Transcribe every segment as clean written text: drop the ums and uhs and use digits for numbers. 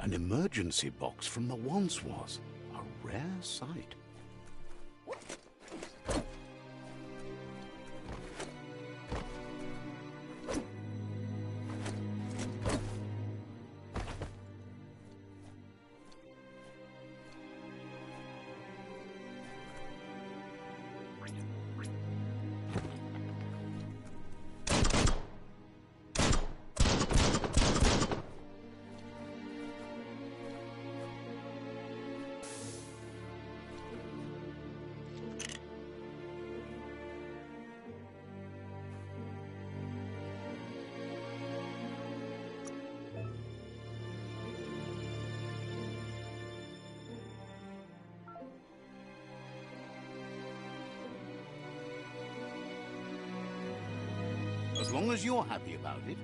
An emergency box from the once was. A rare sight. As long as you're happy about it.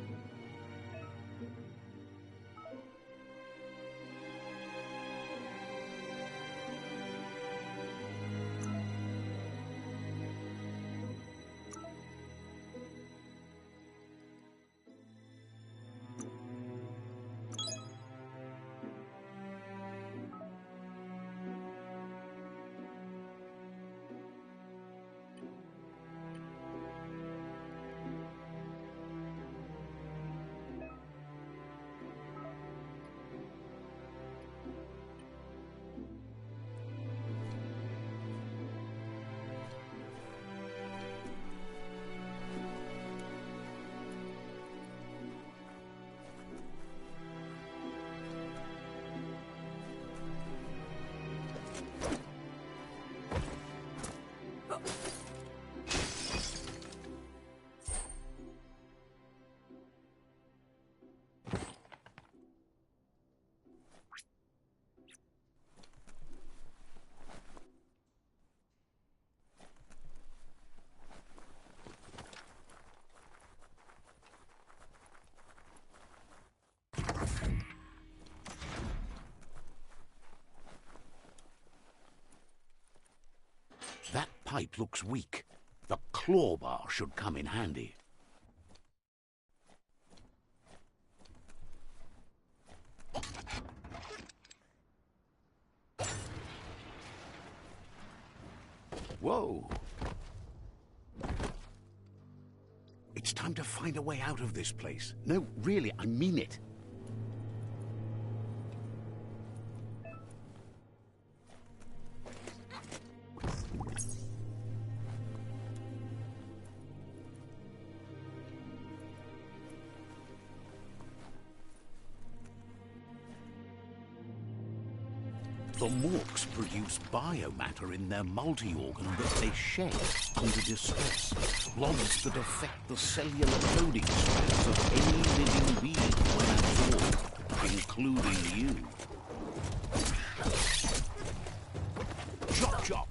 That pipe looks weak. The claw bar should come in handy. Whoa! It's time to find a way out of this place. No, really, I mean it. The Morks produce biomatter in their multi-organ that they shed under distress. Blobs that affect the cellular coding strands of any living being when absorbed, including you. Chop chop!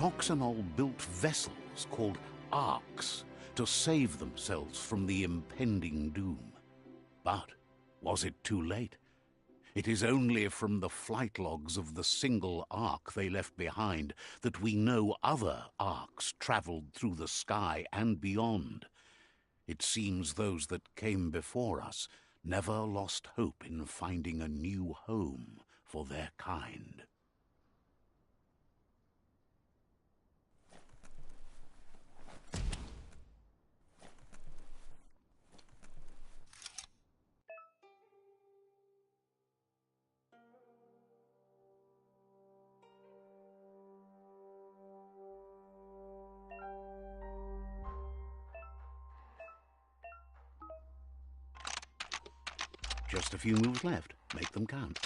Toxanol built vessels called arks to save themselves from the impending doom. But was it too late? It is only from the flight logs of the single ark they left behind that we know other arks traveled through the sky and beyond. It seems those that came before us never lost hope in finding a new home for their kind. Just a few moves left. Make them count.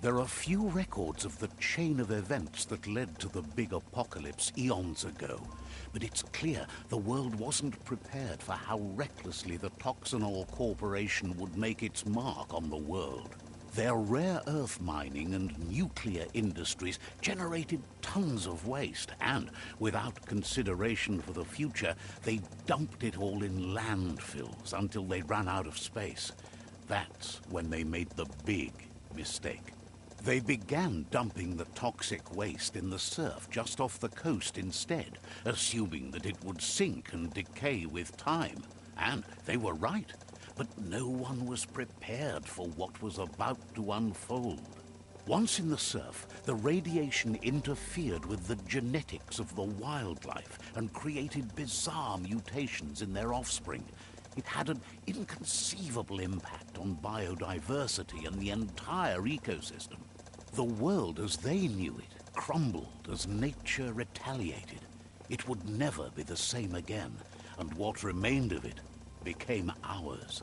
There are few records of the chain of events that led to the big apocalypse eons ago, but it's clear the world wasn't prepared for how recklessly the Toxanol Corporation would make its mark on the world. Their rare earth mining and nuclear industries generated tons of waste, and without consideration for the future, they dumped it all in landfills until they ran out of space. That's when they made the big mistake. They began dumping the toxic waste in the surf just off the coast instead, assuming that it would sink and decay with time. And they were right, but no one was prepared for what was about to unfold. Once in the surf, the radiation interfered with the genetics of the wildlife and created bizarre mutations in their offspring. It had an inconceivable impact on biodiversity and the entire ecosystem. The world as they knew it crumbled as nature retaliated. It would never be the same again, and what remained of it became ours.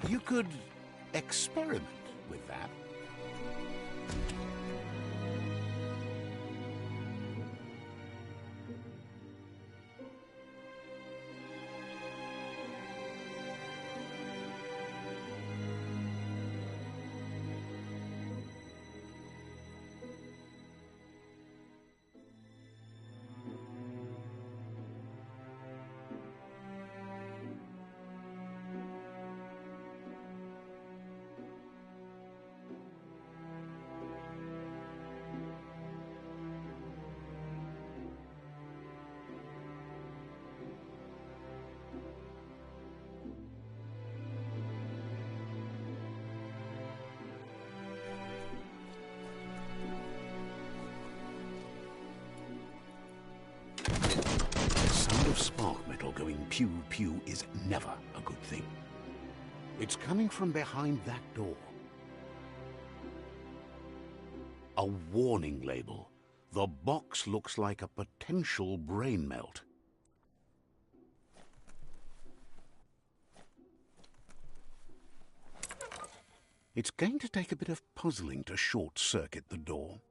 You could experiment with that. Of spark metal going pew-pew is never a good thing. It's coming from behind that door. A warning label. The box looks like a potential brain melt. It's going to take a bit of puzzling to short-circuit the door.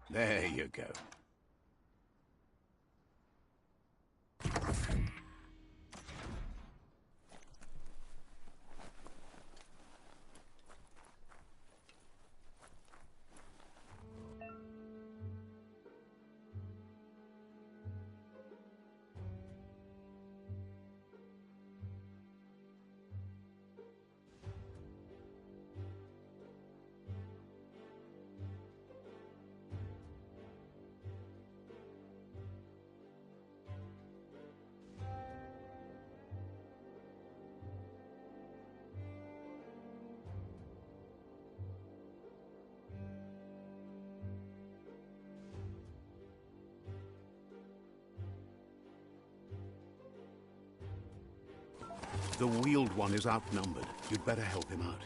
There you go. The wheeled one is outnumbered. You'd better help him out.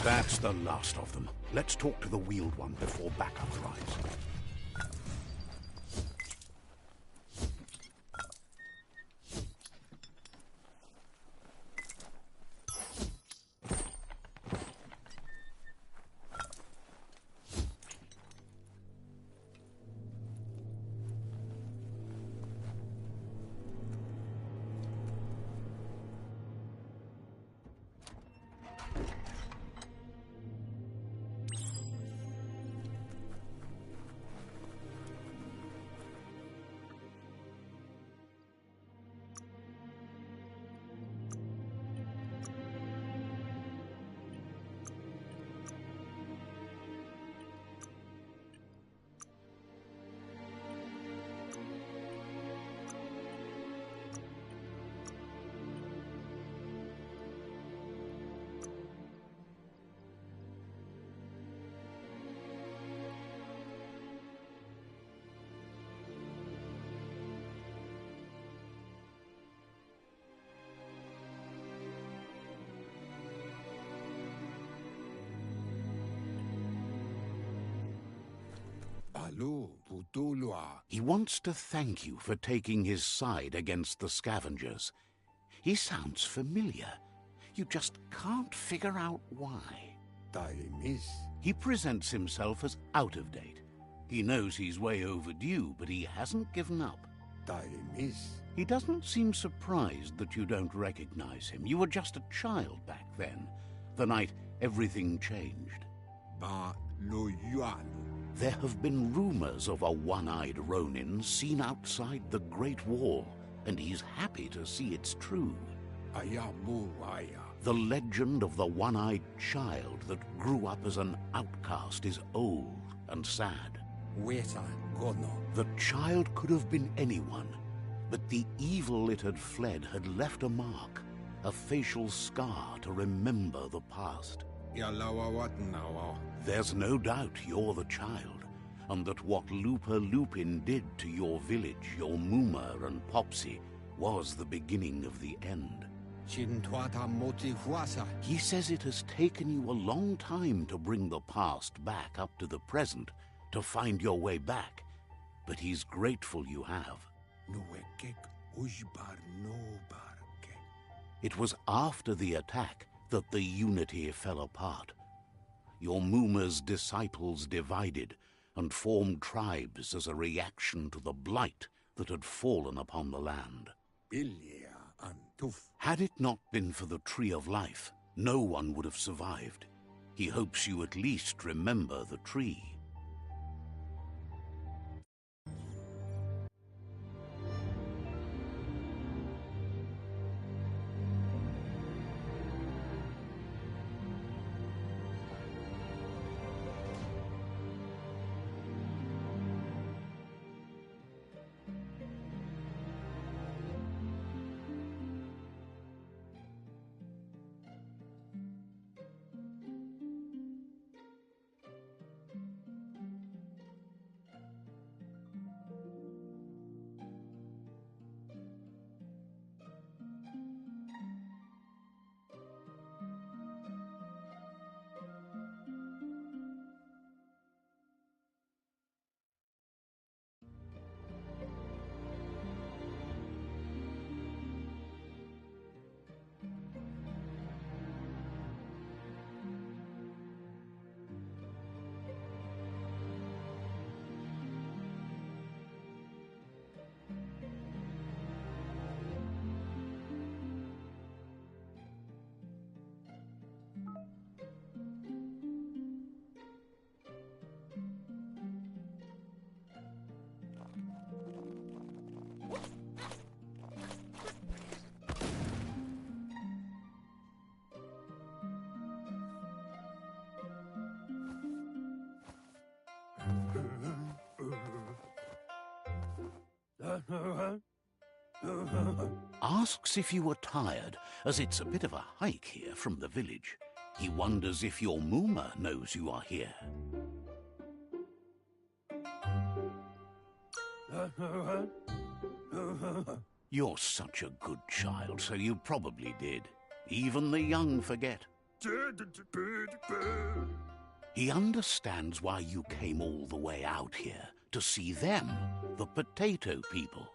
That's the last of them. Let's talk to the wheeled one before backup arrives. He wants to thank you for taking his side against the scavengers. He sounds familiar. You just can't figure out why. He presents himself as out of date. He knows he's way overdue, but he hasn't given up. He doesn't seem surprised that you don't recognize him. You were just a child back then, the night everything changed. There have been rumors of a one-eyed Ronin seen outside the Great Wall, and he's happy to see it's true. The legend of the one-eyed child that grew up as an outcast is old and sad. The child could have been anyone, but the evil it had fled had left a mark, a facial scar to remember the past. There's no doubt you're the child, and that what Lupa Lupin did to your village, your Muma and Popsy, was the beginning of the end. He says it has taken you a long time to bring the past back up to the present, to find your way back, but he's grateful you have. It was after the attack that the unity fell apart. Your Muma's disciples divided and formed tribes as a reaction to the blight that had fallen upon the land. Had it not been for the Tree of Life, no one would have survived. He hopes you at least remember the tree. Asks if you were tired, as it's a bit of a hike here from the village. He wonders if your Muma knows you are here. You're such a good child, so you probably did. Even the young forget. He understands why you came all the way out here, to see them, the potato people.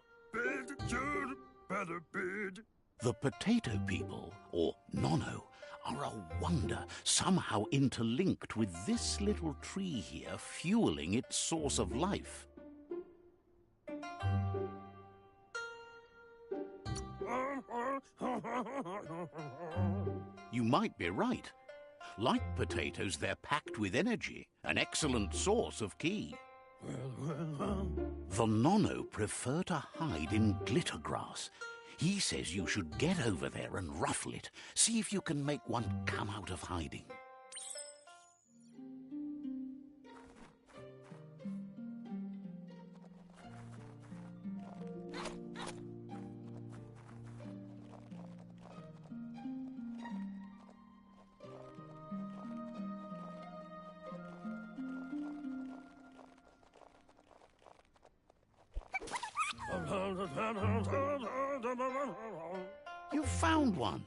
The potato people, or Nono, are a wonder, somehow interlinked with this little tree here, fueling its source of life. You might be right. Like potatoes, they're packed with energy, an excellent source of ki. The Nono prefer to hide in glitter grass. He says you should get over there and ruffle it. See if you can make one come out of hiding. You found one.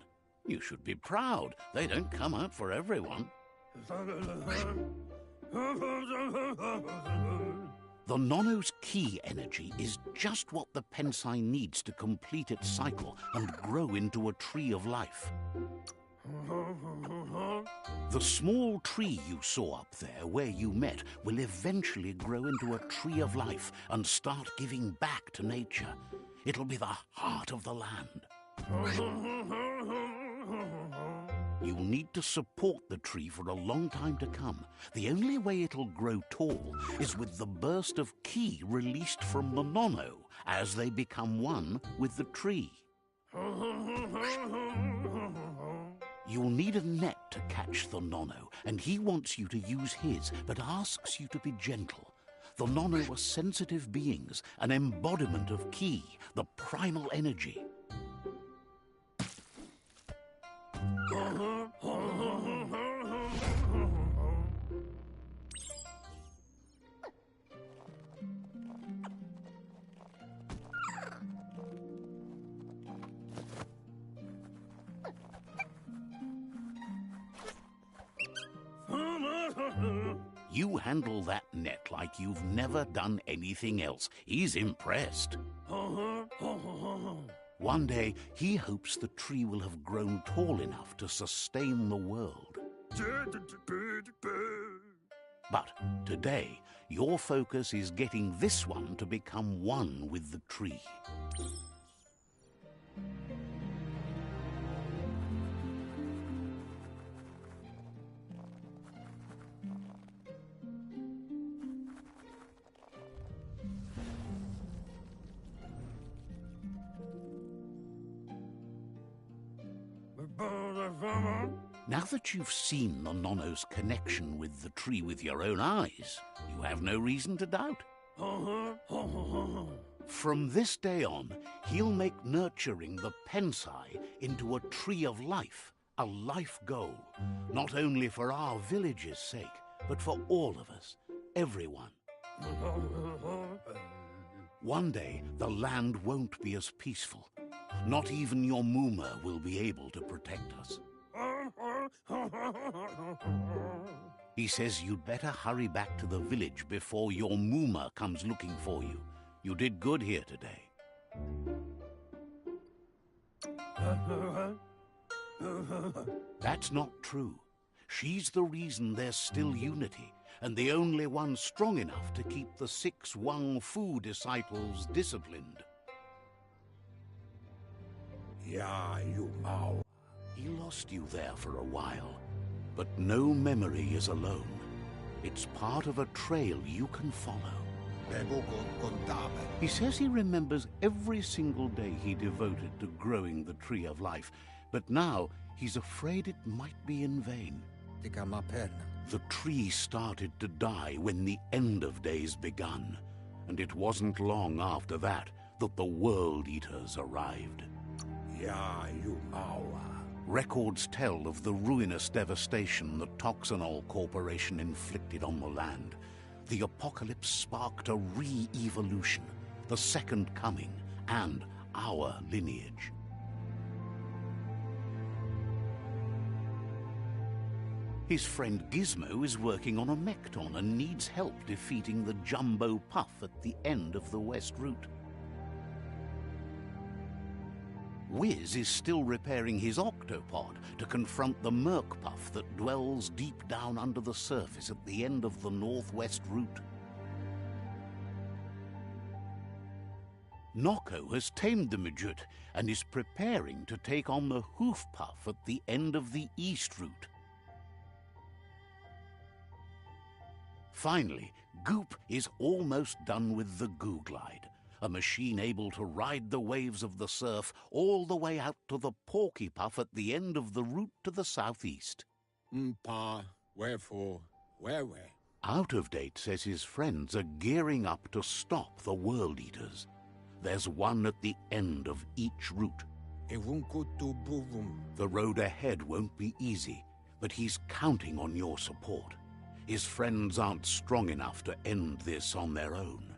You should be proud. They don't come out for everyone. The Nono's key energy is just what the Pensai needs to complete its cycle and grow into a tree of life. The small tree you saw up there where you met will eventually grow into a tree of life and start giving back to nature. It'll be the heart of the land. You'll need to support the tree for a long time to come. The only way it'll grow tall is with the burst of ki released from the Nono as they become one with the tree. You'll need a net to catch the Nono, and he wants you to use his, but asks you to be gentle. The Nono are sensitive beings, an embodiment of ki, the primal energy. You handle that net like you've never done anything else. He's impressed. One day, he hopes the tree will have grown tall enough to sustain the world. But today, your focus is getting this one to become one with the tree. Now that you've seen the Nono's connection with the tree with your own eyes, you have no reason to doubt. From this day on, he'll make nurturing the Pensai into a tree of life, a life goal, not only for our village's sake, but for all of us, everyone. One day, the land won't be as peaceful. Not even your Muma will be able to protect us. He says you'd better hurry back to the village before your Muma comes looking for you. You did good here today. That's not true. She's the reason there's still unity, and the only one strong enough to keep the 6 Wang Fu disciples disciplined. Yeah, you Mao. He lost you there for a while, but no memory is alone. It's part of a trail you can follow. He says he remembers every single day he devoted to growing the tree of life, but now he's afraid it might be in vain. The tree started to die when the end of days begun, and it wasn't long after that that the World Eaters arrived. Yeah, you Mao. Records tell of the ruinous devastation the Toxanol Corporation inflicted on the land. The apocalypse sparked a re-evolution, the second coming, and our lineage. His friend Gizmo is working on a Mekton and needs help defeating the Jumbo Puff at the end of the West Route. Wiz is still repairing his octopod to confront the Merc Puff that dwells deep down under the surface at the end of the Northwest Route. Noko has tamed the Midget and is preparing to take on the Hoof Puff at the end of the East Route. Finally, Goop is almost done with the Goo Glide, a machine able to ride the waves of the surf all the way out to the Porky Puff at the end of the route to the southeast. Pa, wherefore, where? Out of Date says his friends are gearing up to stop the World Eaters. There's one at the end of each route. The road ahead won't be easy, but he's counting on your support. His friends aren't strong enough to end this on their own.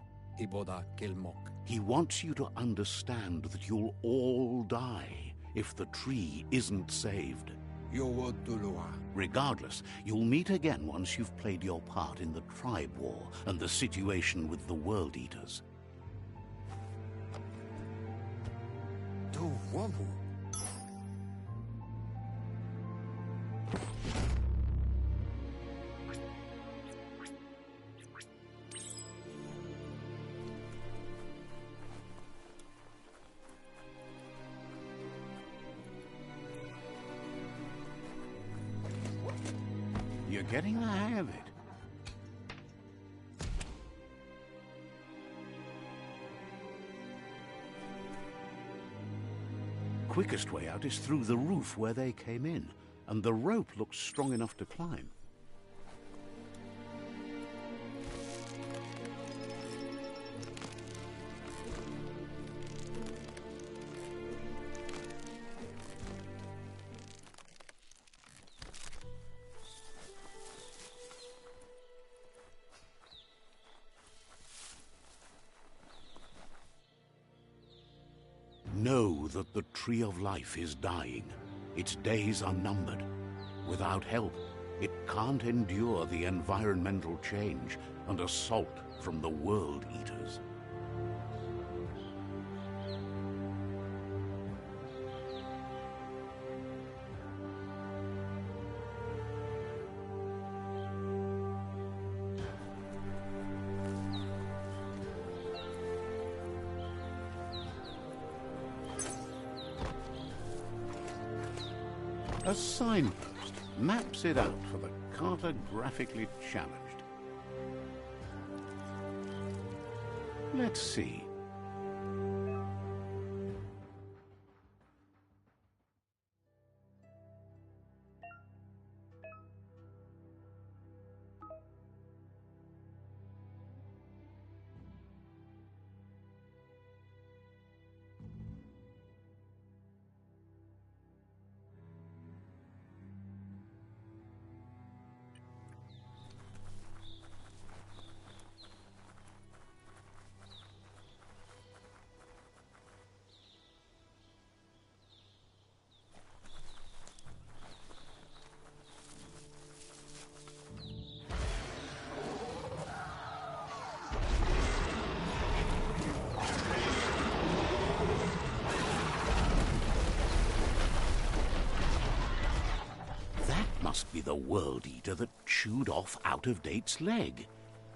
He wants you to understand that you'll all die if the tree isn't saved. Regardless, you'll meet again once you've played your part in the tribe war and the situation with the World Eaters. You're getting the hang of it. Quickest way out is through the roof where they came in, and the rope looks strong enough to climb. Know that the Tree of Life is dying. Its days are numbered. Without help, it can't endure the environmental change and assault from the World Eaters. A signpost maps it out for the cartographically challenged. Let's see. Must be the World Eater that chewed off Out-of-Date's leg.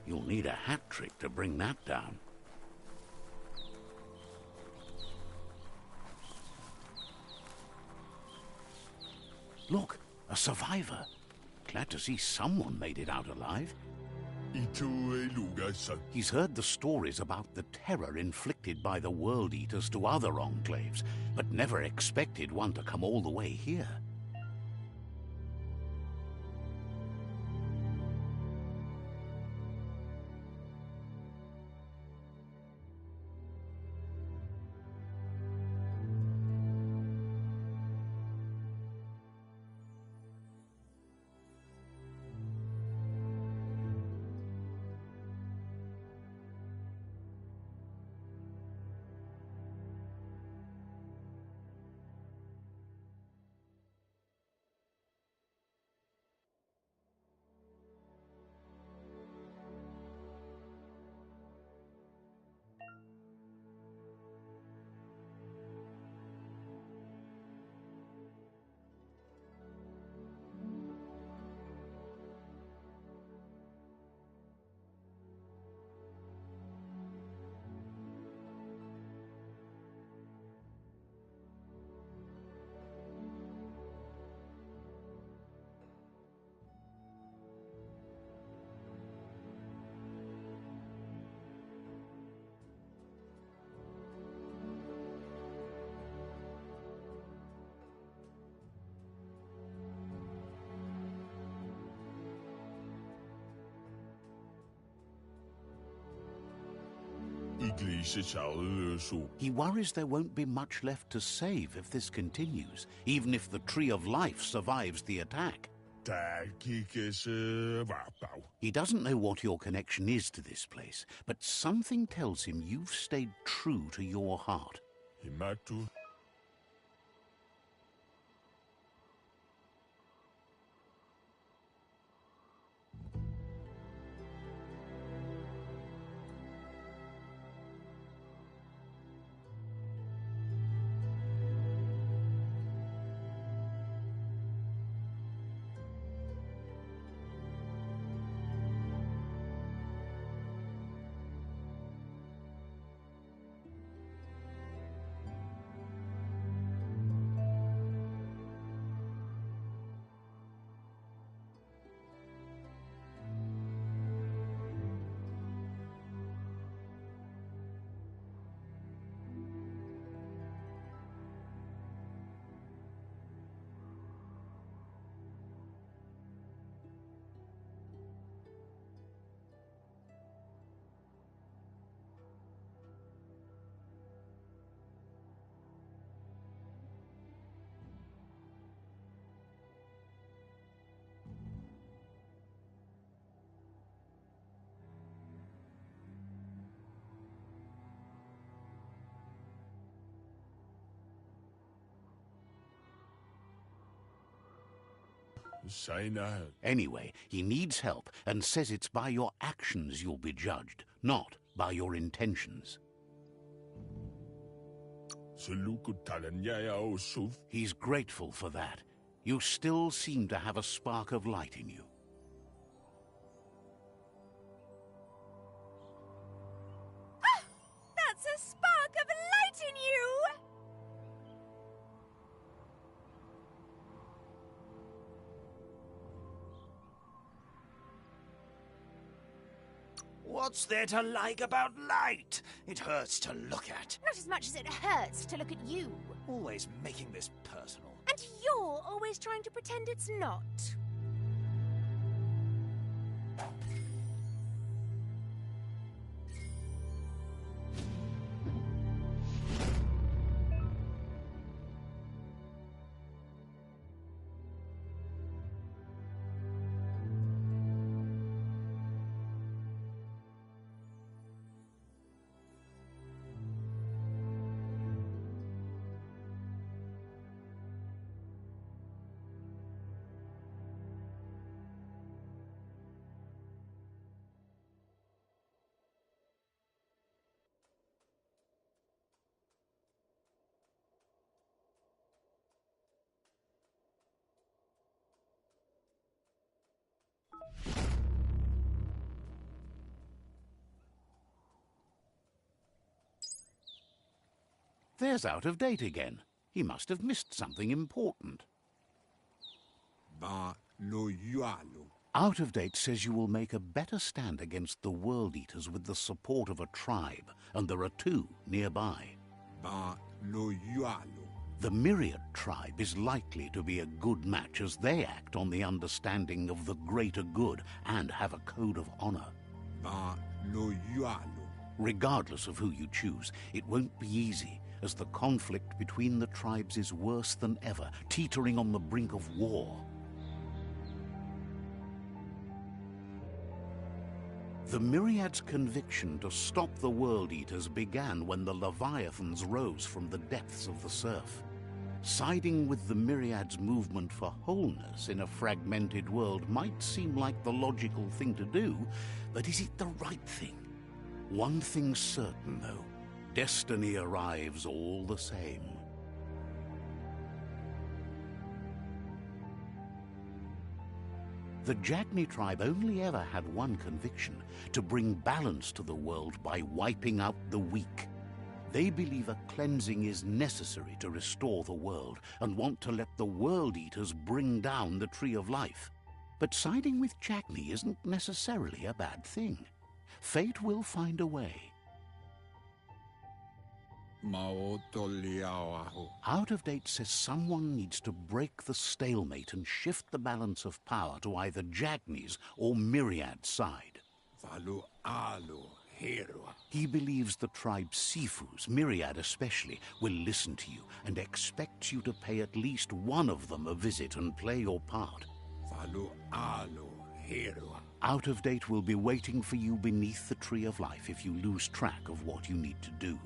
You'll need a hat trick to bring that down. Look, a survivor. Glad to see someone made it out alive. He's heard the stories about the terror inflicted by the World Eaters to other enclaves, but never expected one to come all the way here. He worries there won't be much left to save if this continues, even if the Tree of Life survives the attack. He doesn't know what your connection is to this place, but something tells him you've stayed true to your heart. Say no. Anyway, he needs help and says it's by your actions you'll be judged, not by your intentions. He's grateful for that. You still seem to have a spark of light in you. That's a spark of light in you! What's there to like about light? It hurts to look at. Not as much as it hurts to look at you. Always making this personal. And you're always trying to pretend it's not. There's Out of Date again. He must have missed something important. Ba no yualo. Out of Date says you will make a better stand against the World Eaters with the support of a tribe, and there are two nearby. Ba no yualo. The Myriad tribe is likely to be a good match as they act on the understanding of the greater good and have a code of honor. Ba no yualo. Regardless of who you choose, it won't be easy, as the conflict between the tribes is worse than ever, teetering on the brink of war. The Myriad's conviction to stop the World Eaters began when the Leviathans rose from the depths of the surf. Siding with the Myriad's movement for wholeness in a fragmented world might seem like the logical thing to do, but is it the right thing? One thing's certain, though. Destiny arrives all the same. The Jagni tribe only ever had one conviction: to bring balance to the world by wiping out the weak. They believe a cleansing is necessary to restore the world and want to let the World Eaters bring down the Tree of Life. But siding with Jagni isn't necessarily a bad thing. Fate will find a way. Out of Date says someone needs to break the stalemate and shift the balance of power to either Jagni's or Myriad's side. He believes the tribe Sifus, Myriad especially, will listen to you and expects you to pay at least one of them a visit and play your part. Out of Date will be waiting for you beneath the Tree of Life if you lose track of what you need to do.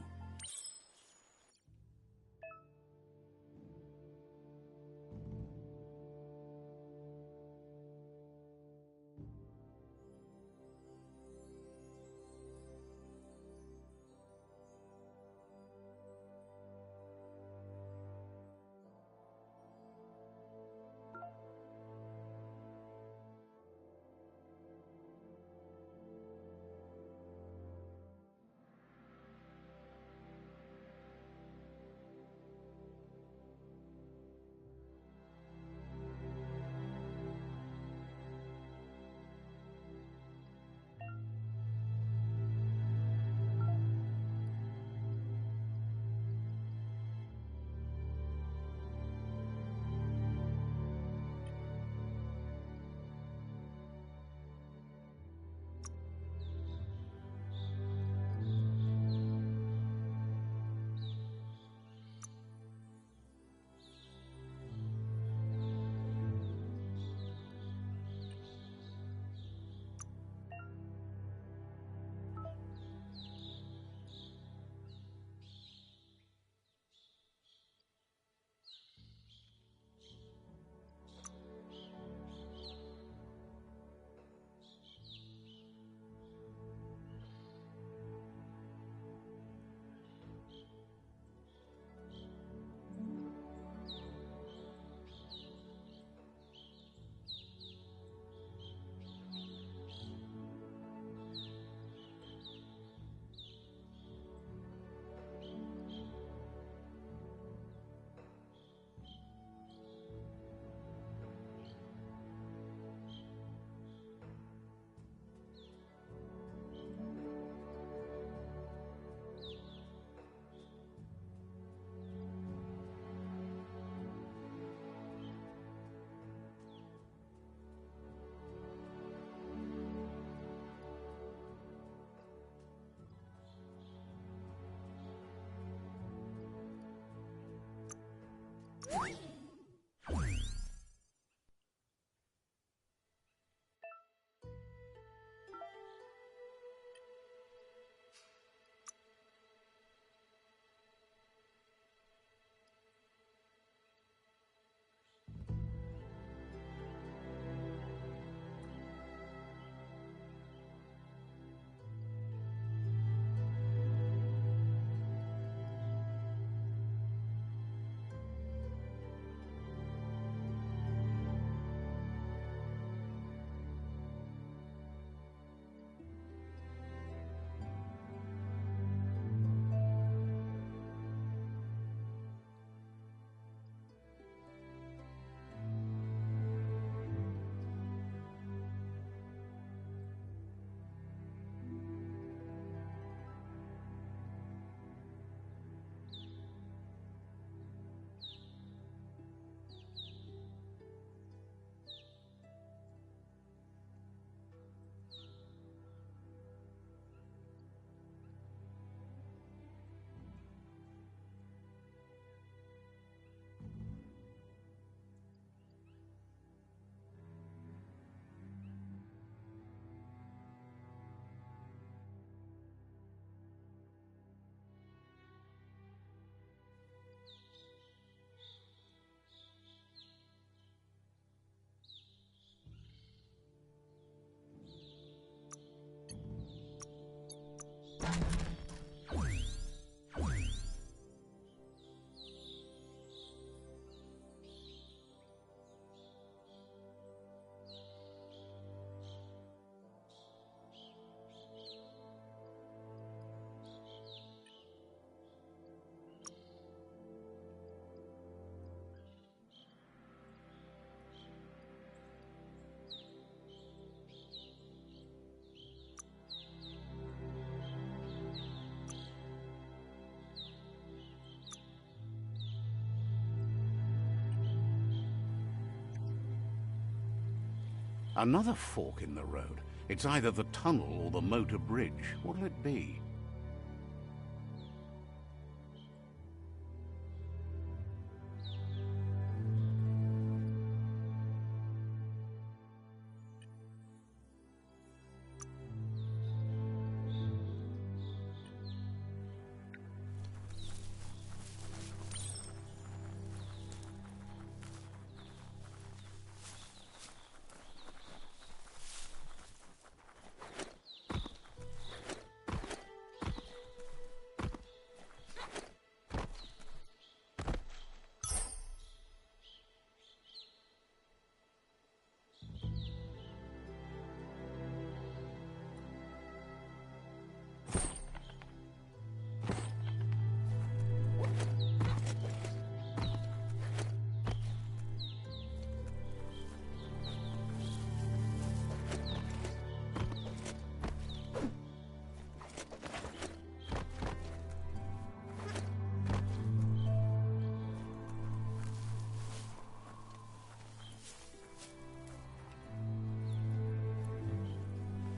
Another fork in the road. It's either the tunnel or the motor bridge. What'll it be?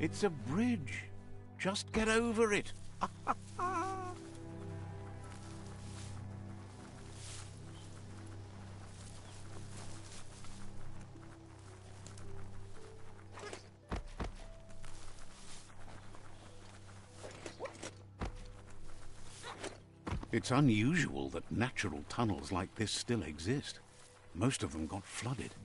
It's a bridge. Just get over it. It's unusual that natural tunnels like this still exist. Most of them got flooded.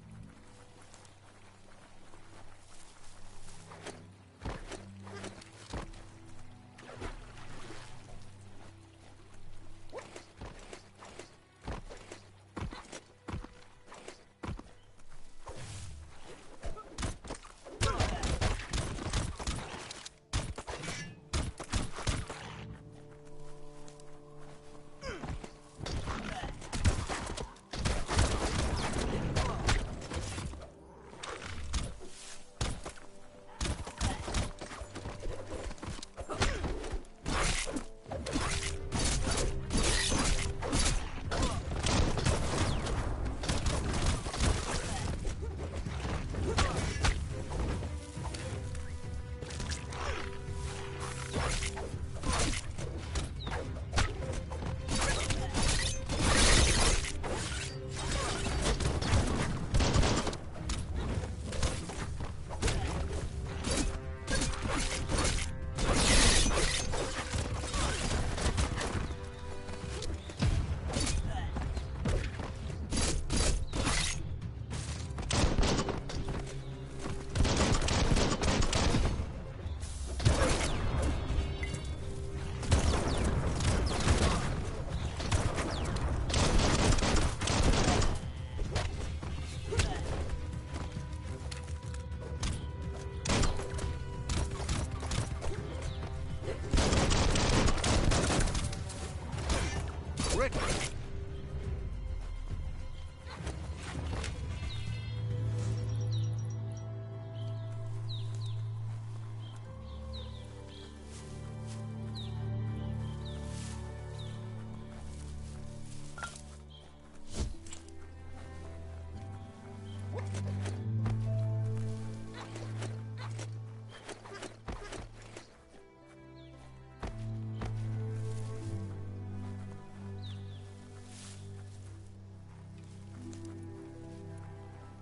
Rick.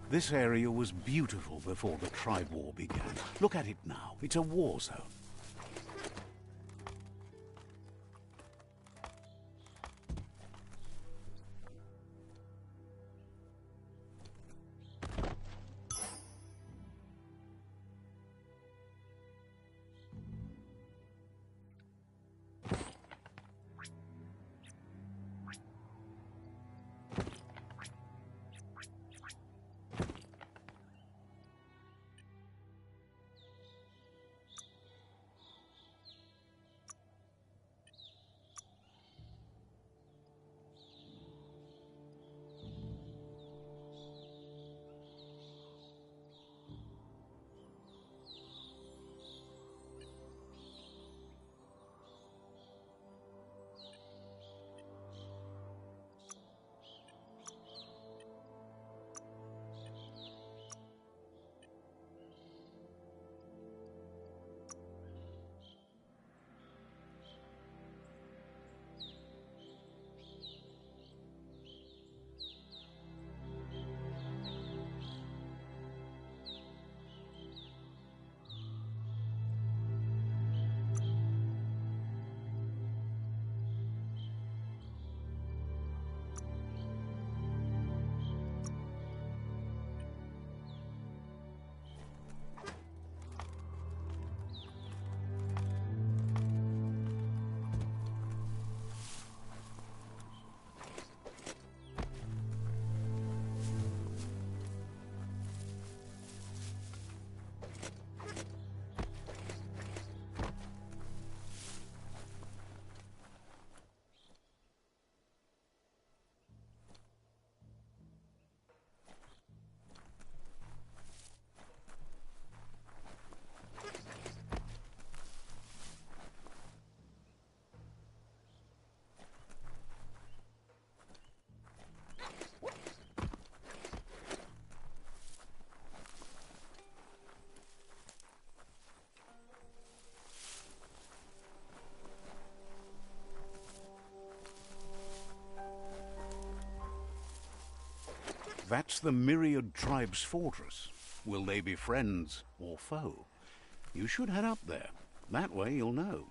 This area was beautiful before the tribe war began. Look at it now. It's a war zone. That's the Myriad Tribe's fortress. Will they be friends or foe? You should head up there. That way you'll know.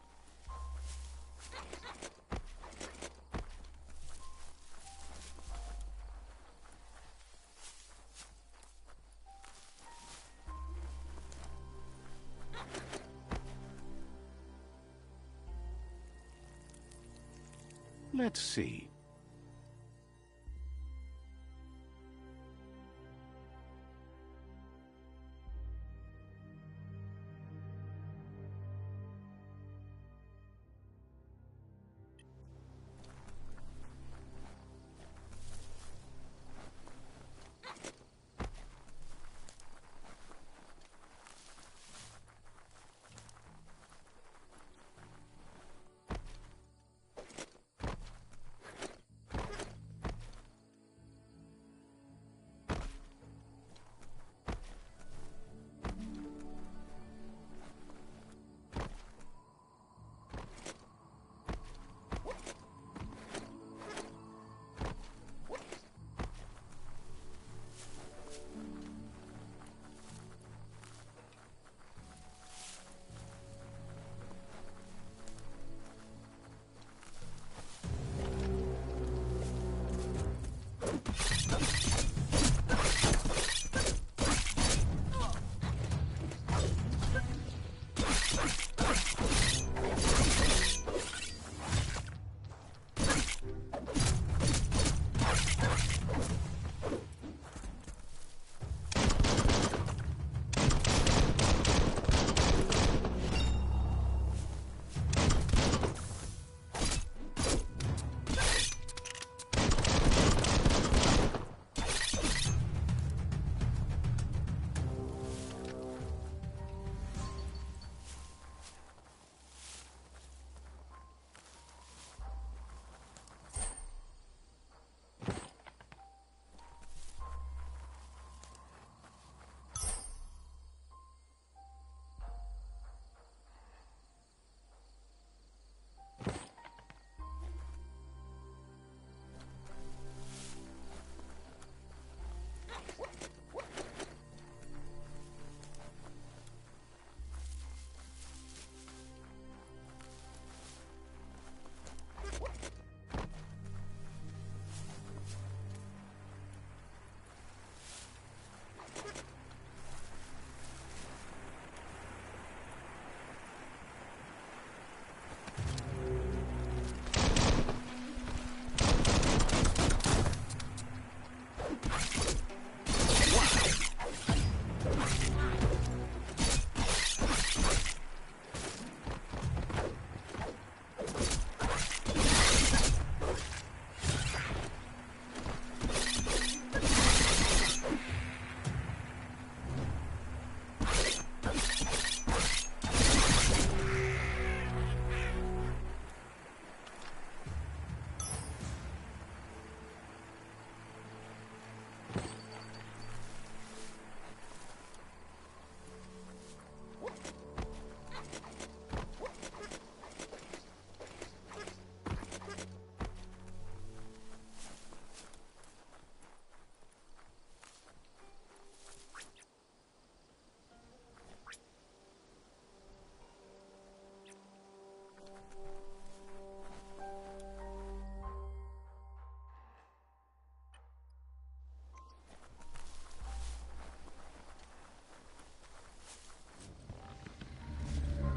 Let's see.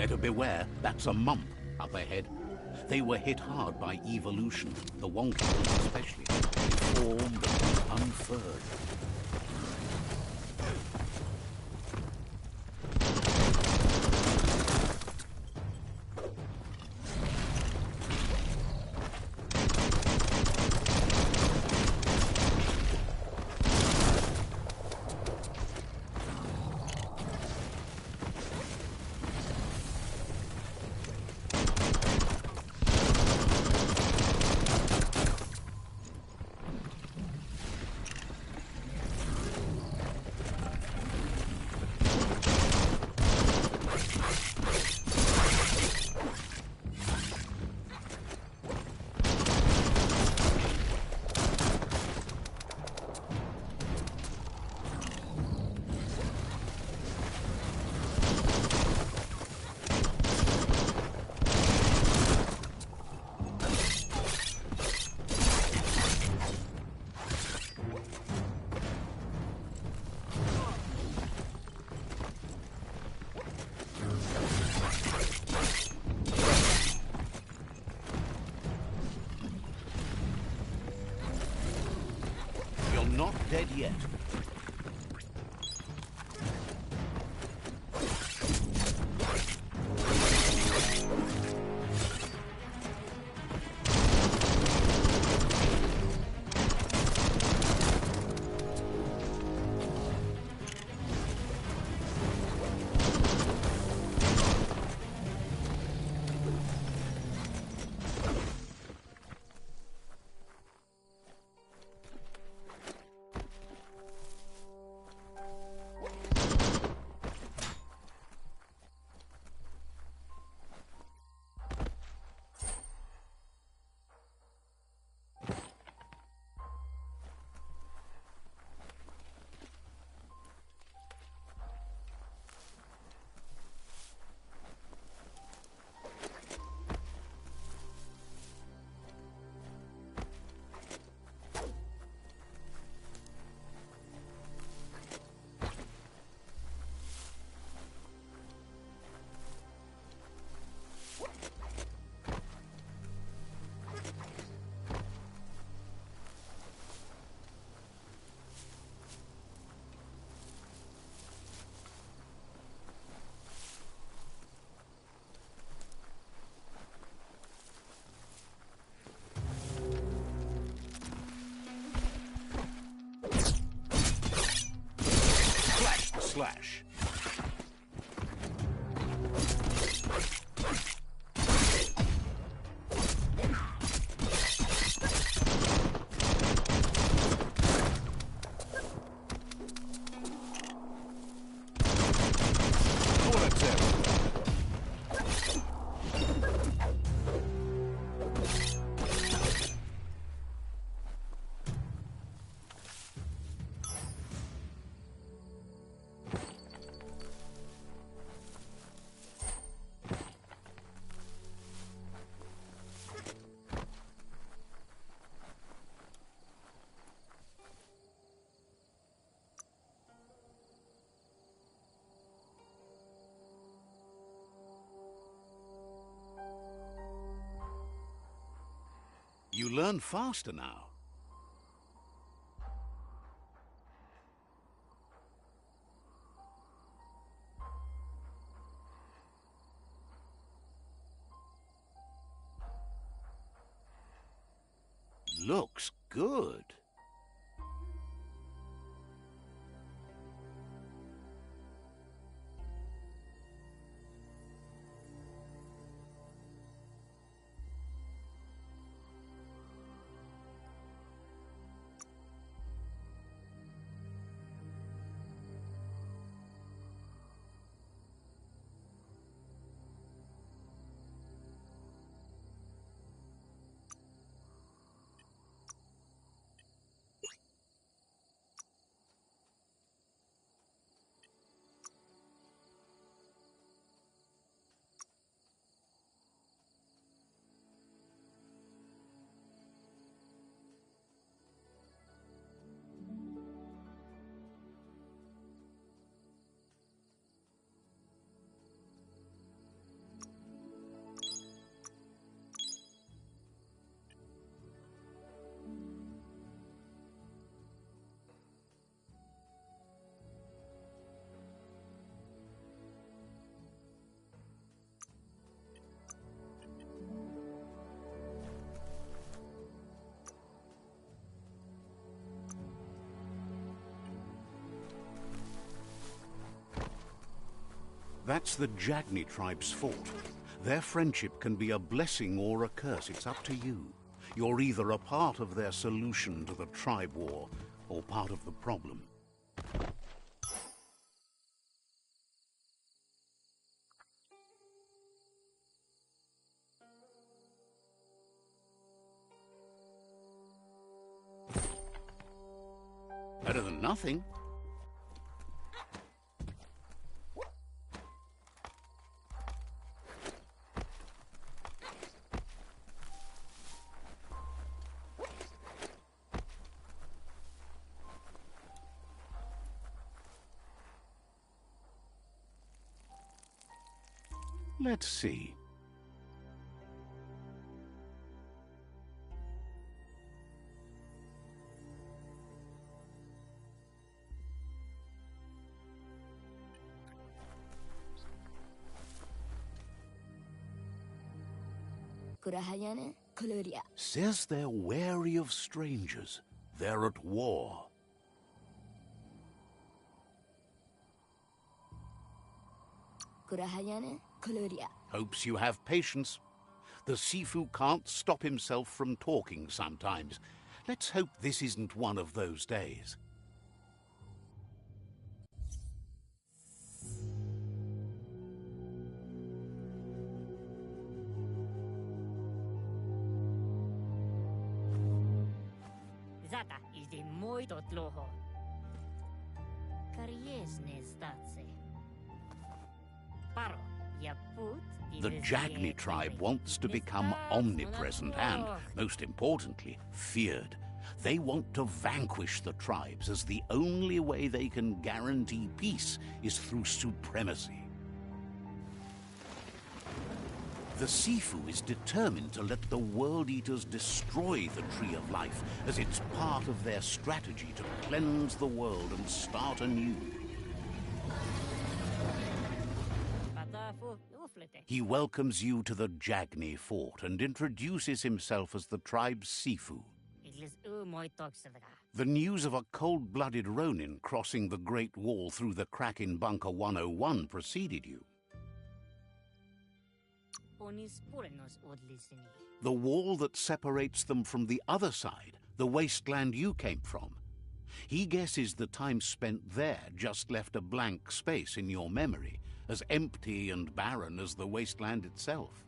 Better beware, that's a mump up ahead. They were hit hard by evolution, the wonky ones especially. Deformed and unfurred. Not dead yet. Slash. You learn faster now. Looks good. That's the Jagni tribe's fault. Their friendship can be a blessing or a curse. It's up to you. You're either a part of their solution to the tribe war, or part of the problem. Better than nothing. Let's see. Says they're wary of strangers. They're at war. Hopes you have patience. The Sifu can't stop himself from talking sometimes. Let's hope this isn't one of those days. Zata is the muito tloho. Kariesne statse. Paro, ya put The Jagni tribe wants to become omnipresent and, most importantly, feared. They want to vanquish the tribes, as the only way they can guarantee peace is through supremacy. The Sifu is determined to let the World Eaters destroy the Tree of Life, as it's part of their strategy to cleanse the world and start anew. He welcomes you to the Jagni fort and introduces himself as the tribe's Sifu. The news of a cold-blooded Ronin crossing the Great Wall through the crack in Bunker 101 preceded you. The wall that separates them from the other side, the wasteland you came from. He guesses the time spent there just left a blank space in your memory, as empty and barren as the wasteland itself.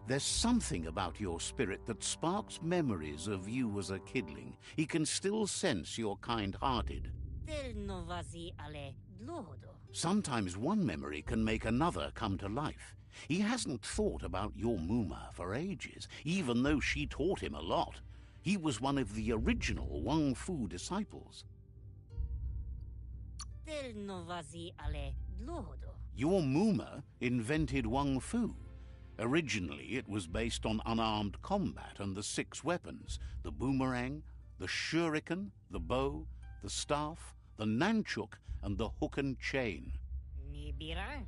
There's something about your spirit that sparks memories of you as a kidling. He can still sense you're kind-hearted. Sometimes one memory can make another come to life. He hasn't thought about your Muma for ages, even though she taught him a lot. He was one of the original Wang Fu disciples. Your Muma invented Wang Fu. Originally, it was based on unarmed combat and the 6 weapons: the boomerang, the shuriken, the bow, the staff, the nunchuk, and the hook and chain.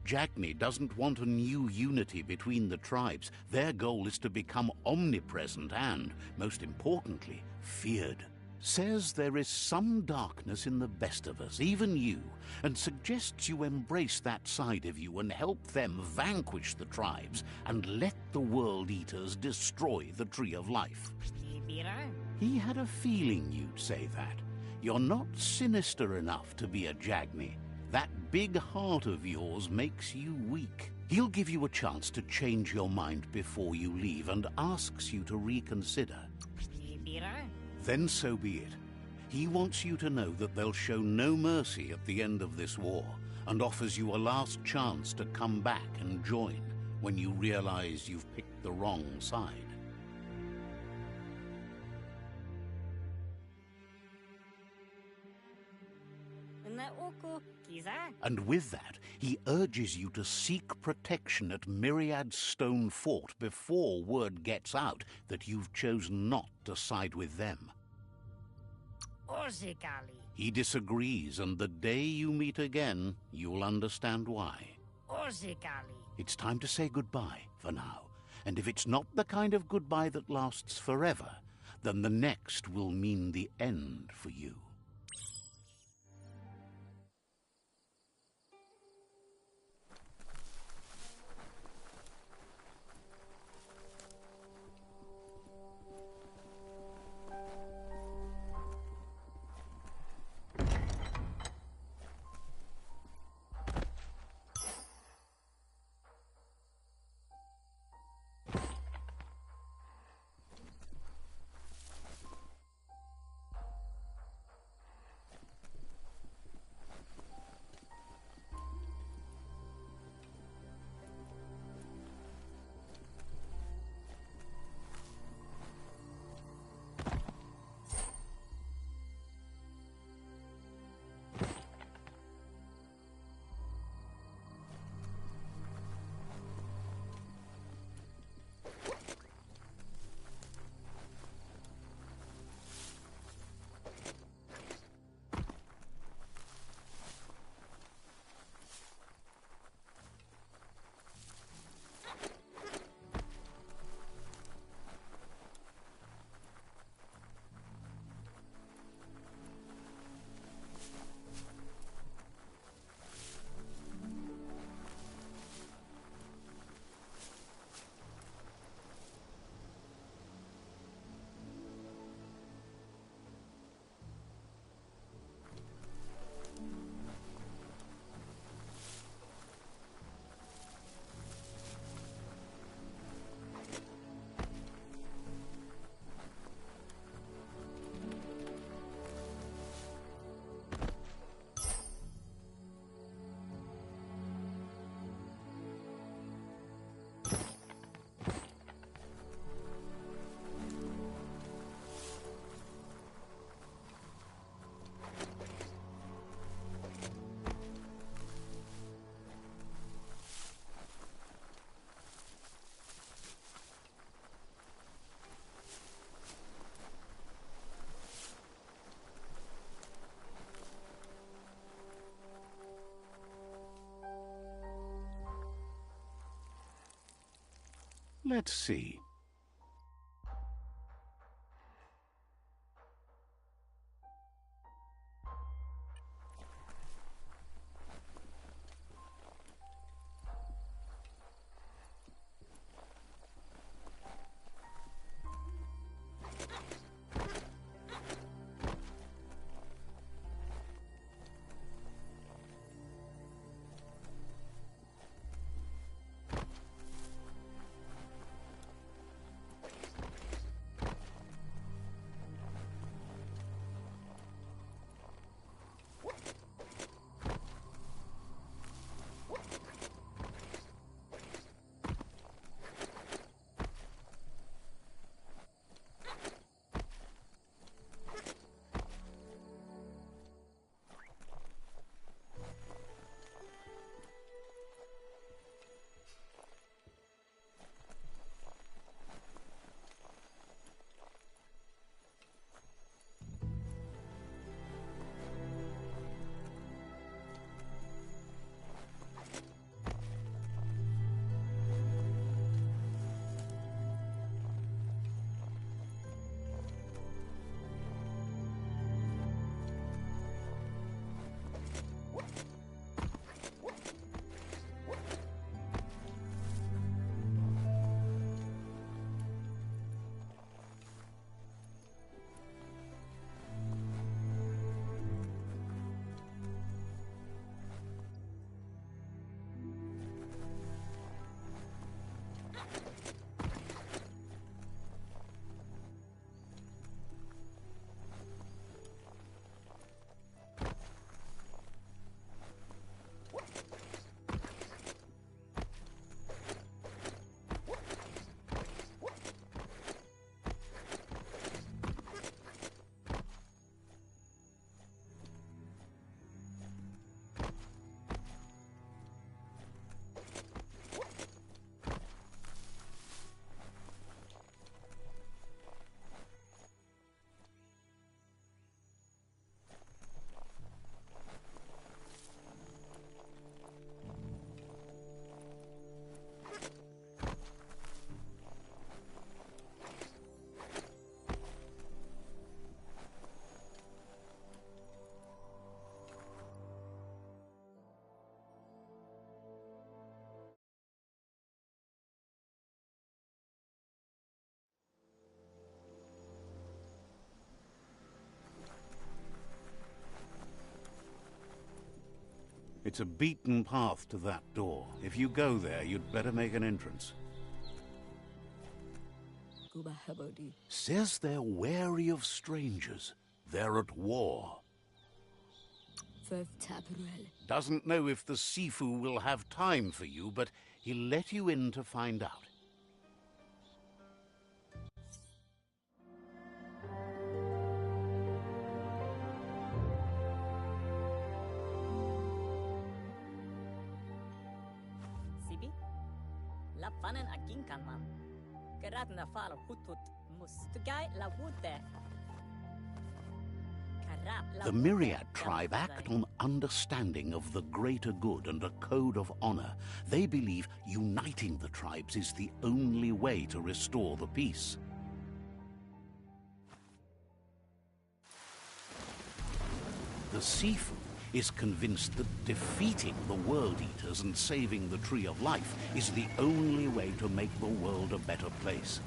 Jagni doesn't want a new unity between the tribes. Their goal is to become omnipresent and, most importantly, feared. Says there is some darkness in the best of us, even you, and suggests you embrace that side of you and help them vanquish the tribes and let the World Eaters destroy the Tree of Life. He had a feeling you'd say that. You're not sinister enough to be a Jagni. That big heart of yours makes you weak. He'll give you a chance to change your mind before you leave and asks you to reconsider. Then so be it. He wants you to know that they'll show no mercy at the end of this war and offers you a last chance to come back and join when you realize you've picked the wrong side. And with that, he urges you to seek protection at Myriad Stone Fort before word gets out that you've chosen not to side with them. He disagrees, and the day you meet again, you'll understand why. It's time to say goodbye for now, and if it's not the kind of goodbye that lasts forever, then the next will mean the end for you. Let's see. It's a beaten path to that door. If you go there, you'd better make an entrance. Says they're wary of strangers. They're at war. Doesn't know if the Sifu will have time for you, but he'll let you in to find out. Sibi? La panen akin kanman. Gerat na falo hutut mustugai la wute. The Myriad tribe act on understanding of the greater good and a code of honor. They believe uniting the tribes is the only way to restore the peace. The Sifu is convinced that defeating the World Eaters and saving the Tree of Life is the only way to make the world a better place.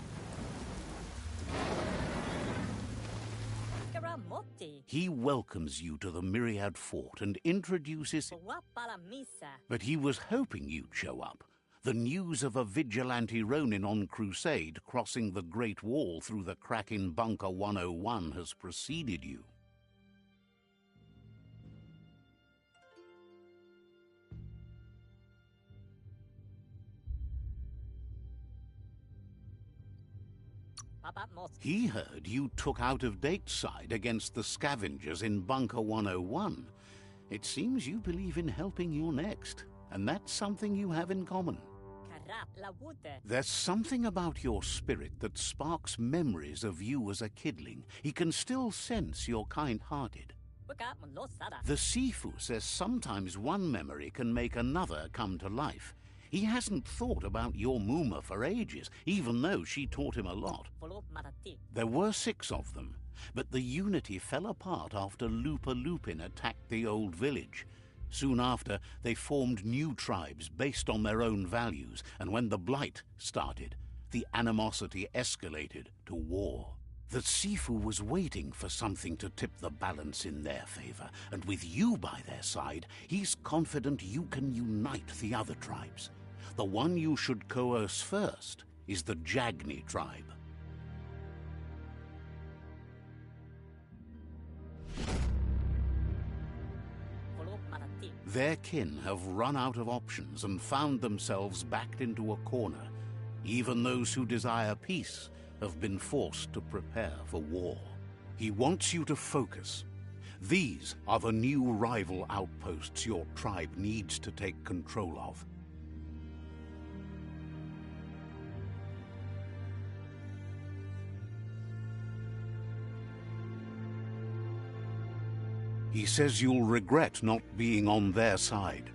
He welcomes you to the Myriad Fort and introduces... But he was hoping you'd show up. The news of a vigilante Ronin on crusade crossing the Great Wall through the crack in Bunker 101 has preceded you. He heard you took out-of-date side against the scavengers in Bunker 101. It seems you believe in helping your next, and that's something you have in common. There's something about your spirit that sparks memories of you as a kidling. He can still sense you're kind-hearted. The Sifu says sometimes one memory can make another come to life. He hasn't thought about your Mooma for ages, even though she taught him a lot. Follow Matati. There were 6 of them, but the unity fell apart after Lupa Lupin attacked the old village. Soon after, they formed new tribes based on their own values, and when the Blight started, the animosity escalated to war. The Sifu was waiting for something to tip the balance in their favor, and with you by their side, he's confident you can unite the other tribes. The one you should coerce first is the Jagni tribe. Follow Matati. Their kin have run out of options and found themselves backed into a corner. Even those who desire peace have been forced to prepare for war. He wants you to focus. These are the new rival outposts your tribe needs to take control of. He says you'll regret not being on their side.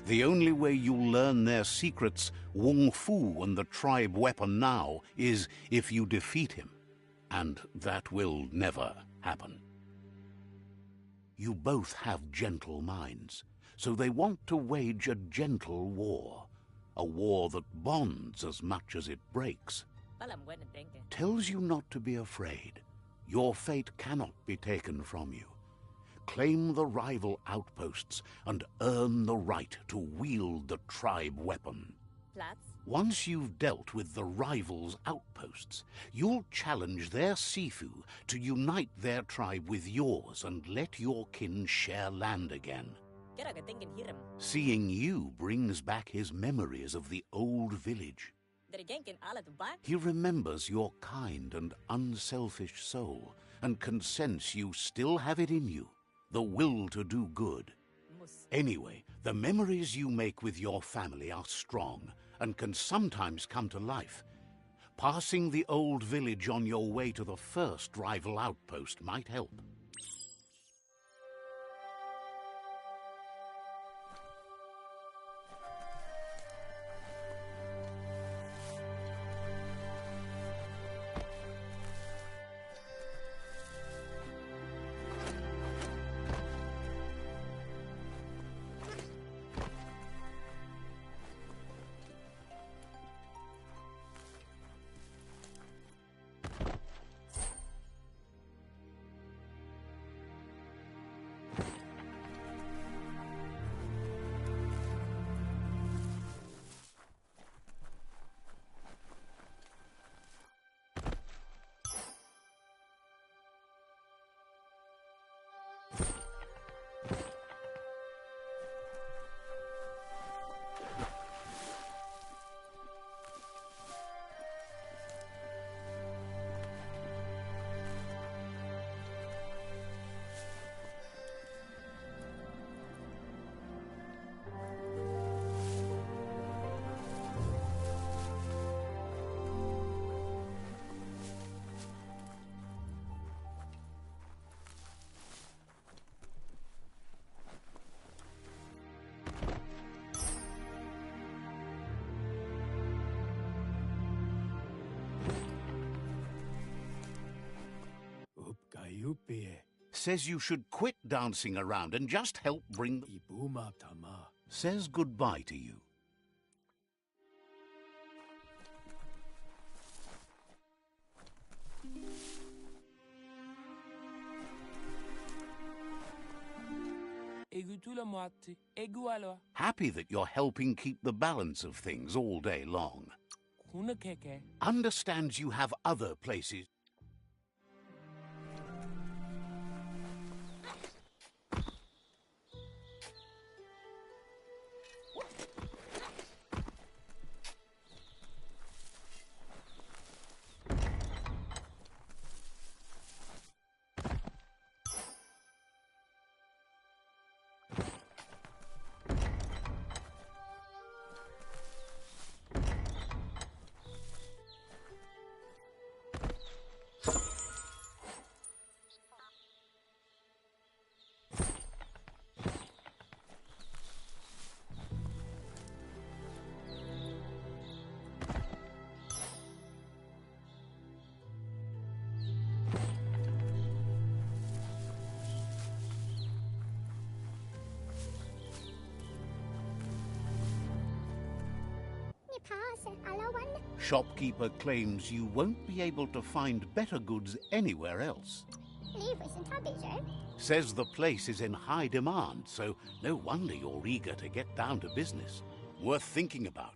The only way you'll learn their secrets, Wung Fu and the tribe weapon now, is if you defeat him. And that will never happen. You both have gentle minds, so they want to wage a gentle war. A war that bonds as much as it breaks. Palam buena dengue. Tells you not to be afraid. Your fate cannot be taken from you. Claim the rival outposts and earn the right to wield the tribe weapon. Platz. Once you've dealt with the rivals' outposts, you'll challenge their Sifu to unite their tribe with yours and let your kin share land again. Kera ka dengen hiram. Seeing you brings back his memories of the old village. Dari genkin alat ba? He remembers your kind and unselfish soul and can sense you still have it in you. The will to do good. Mus. Anyway, the memories you make with your family are strong and can sometimes come to life. Passing the old village on your way to the first rival outpost might help. Says you should quit dancing around and just help bring the... Says goodbye to you. Happy that you're helping keep the balance of things all day long. Understands you have other places. Shopkeeper claims you won't be able to find better goods anywhere else. Says the place is in high demand, so no wonder you're eager to get down to business. Worth thinking about.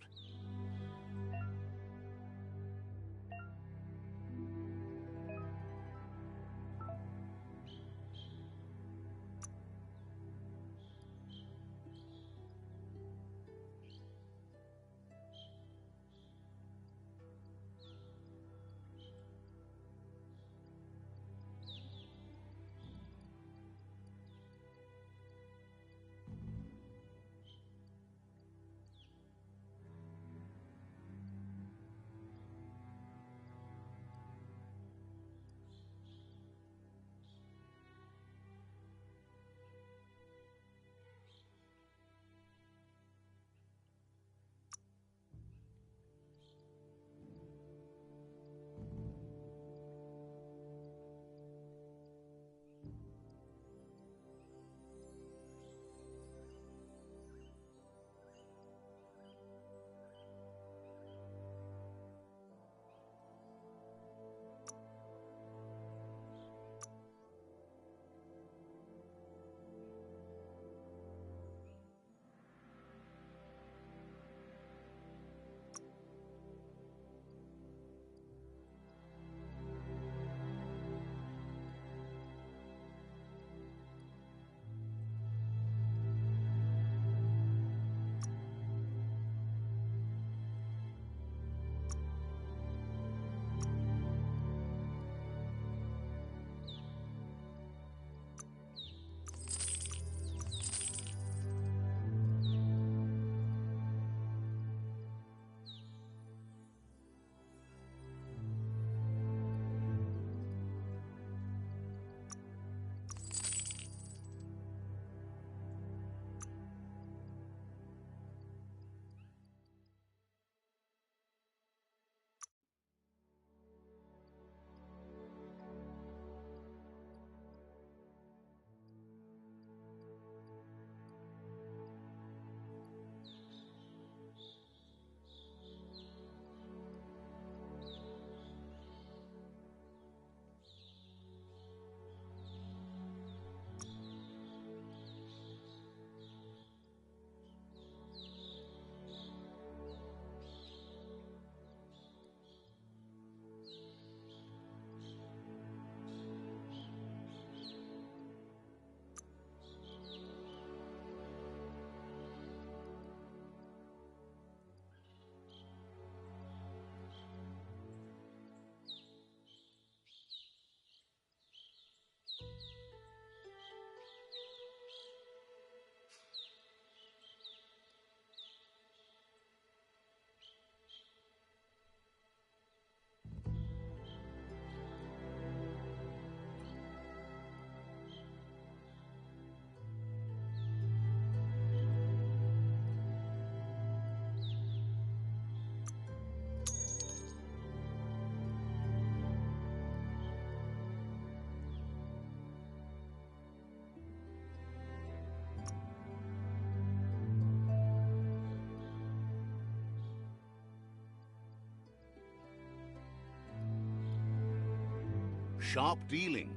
Sharp dealing.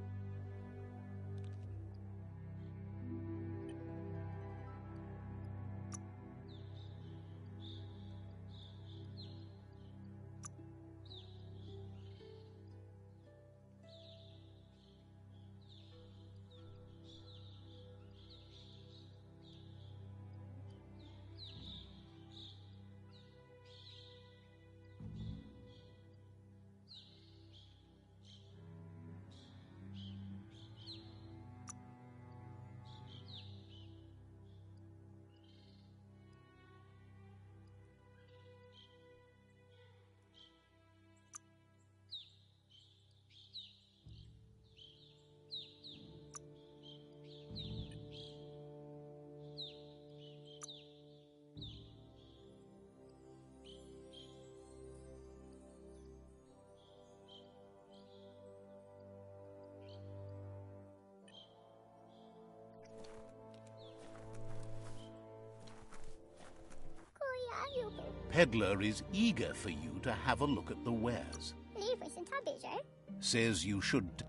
peddler is eager for you to have a look at the wares. Livros and tabejo. Says you should...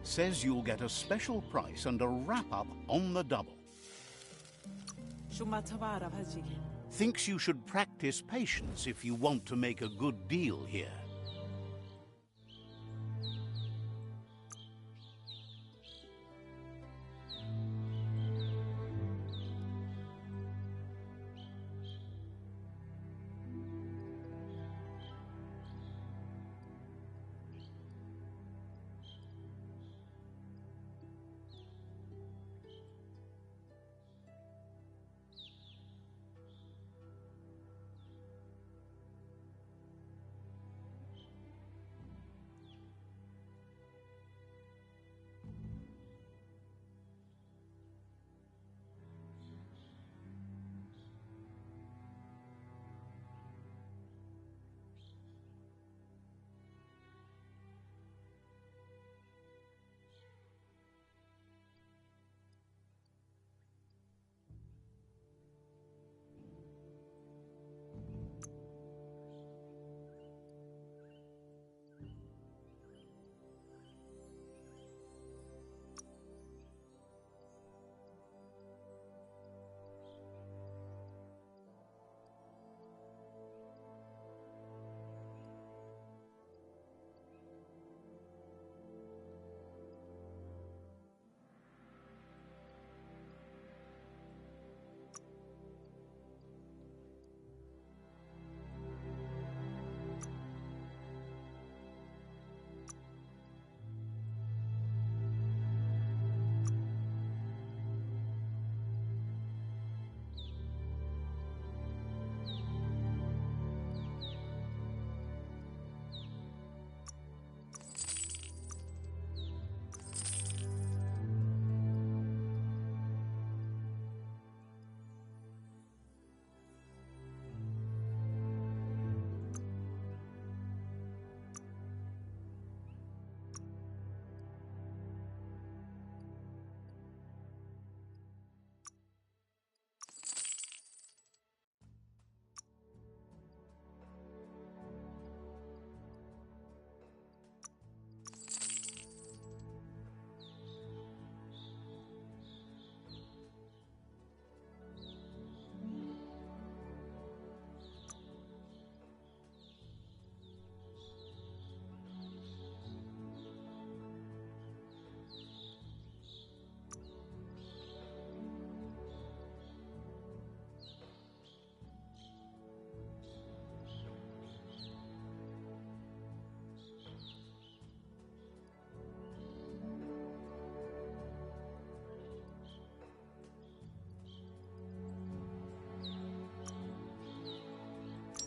Says you'll get a special price and a wrap-up on the double. Thinks you should practice patience if you want to make a good deal here.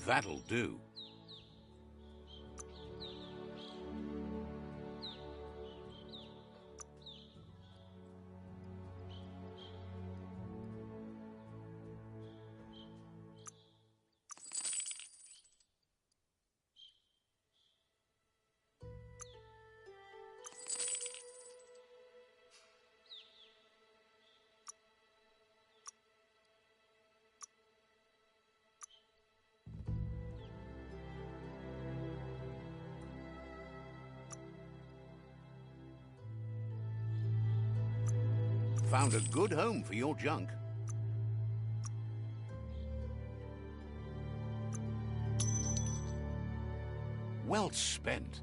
That'll do. Found a good home for your junk. Well spent.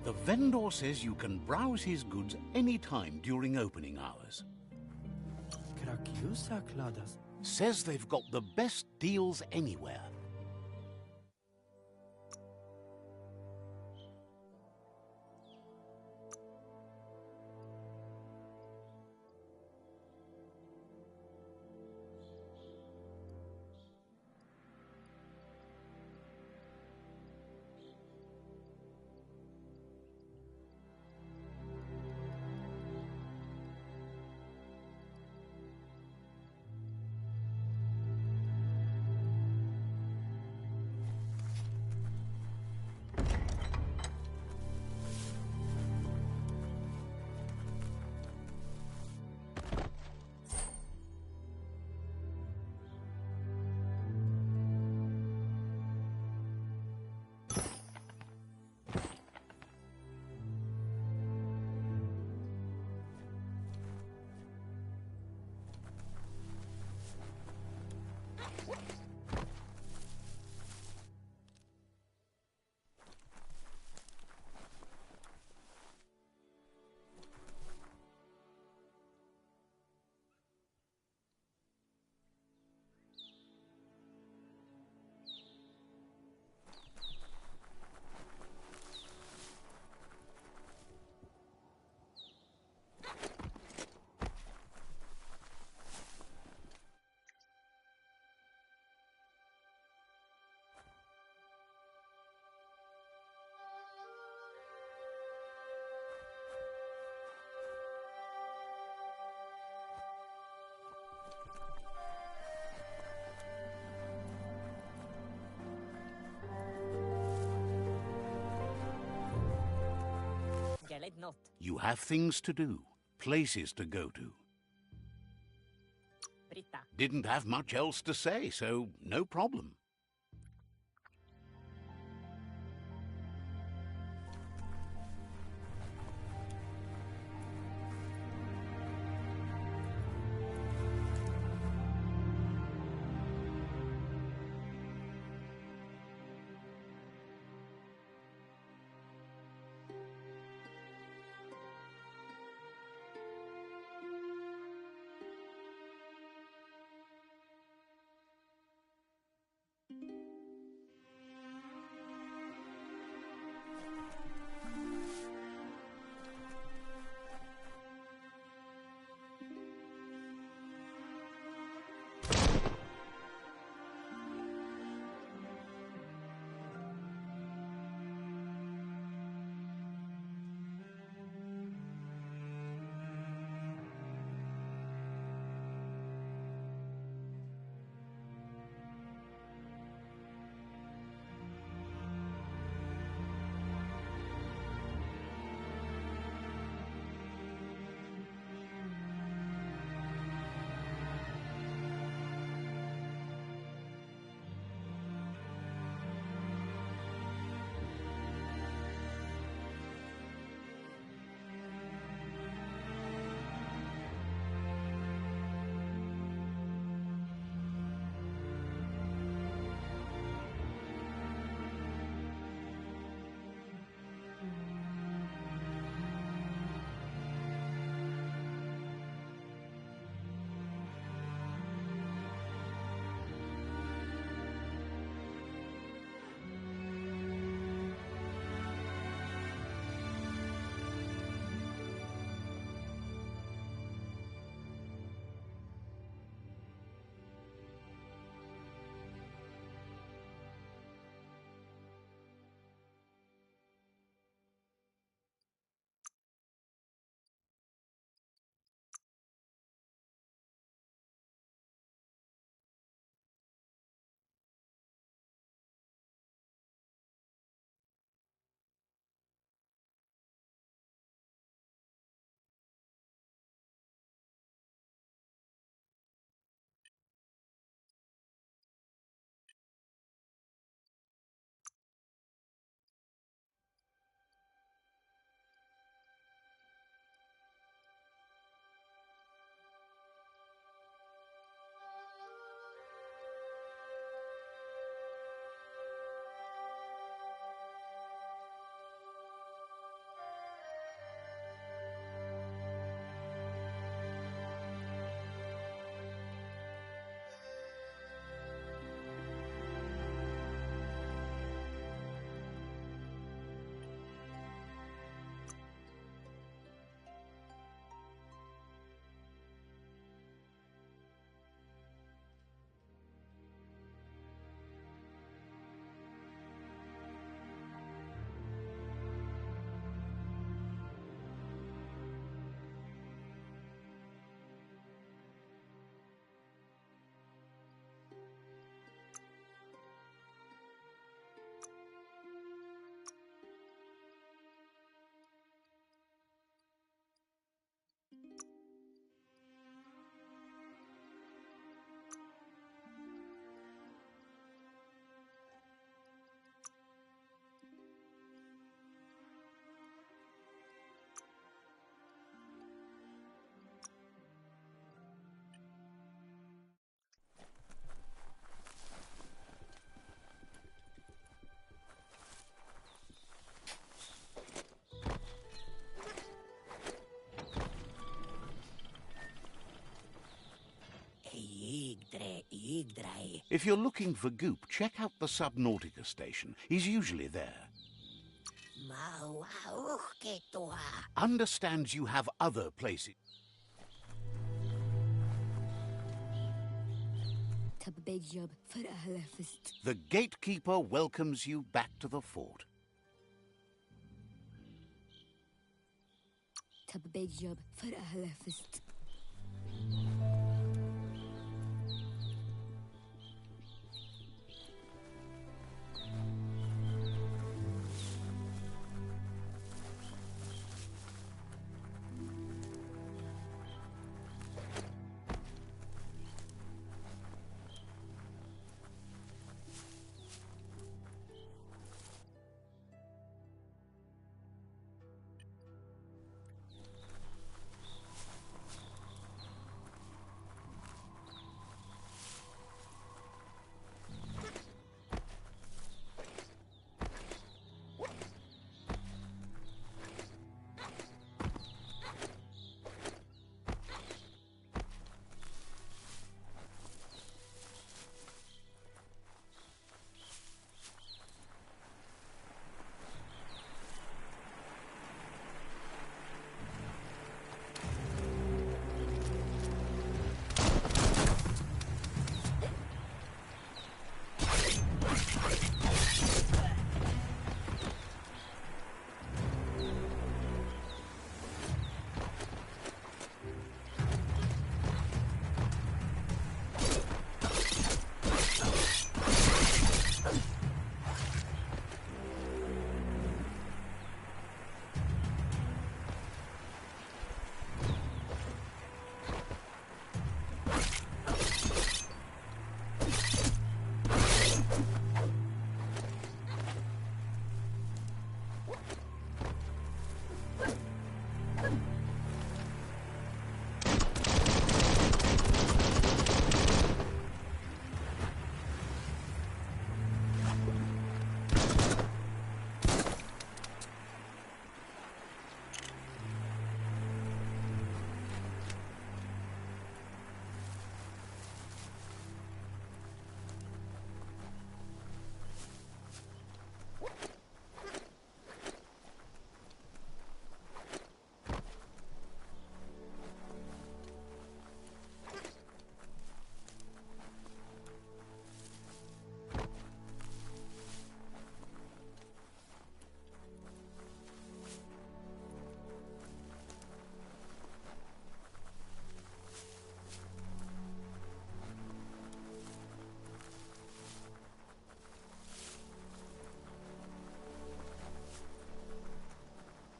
The vendor says you can browse his goods any time during opening hours. Says they've got the best deals anywhere. Geled not. You have things to do, places to go to. Britta. Didn't have much else to say, so no problem. If you're looking for Goop, check out the Subnautica station. He's usually there. Understands you have other places. The gatekeeper welcomes you back to the fort.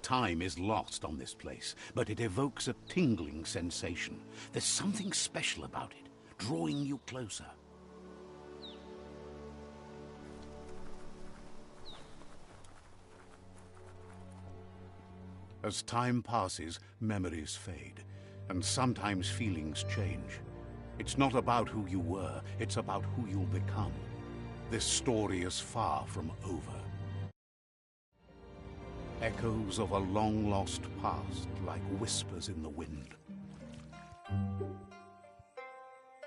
Time is lost on this place, but it evokes a tingling sensation. There's something special about it, drawing you closer. As time passes, memories fade, and sometimes feelings change. It's not about who you were, it's about who you'll become. This story is far from over. Echoes of a long-lost past, like whispers in the wind.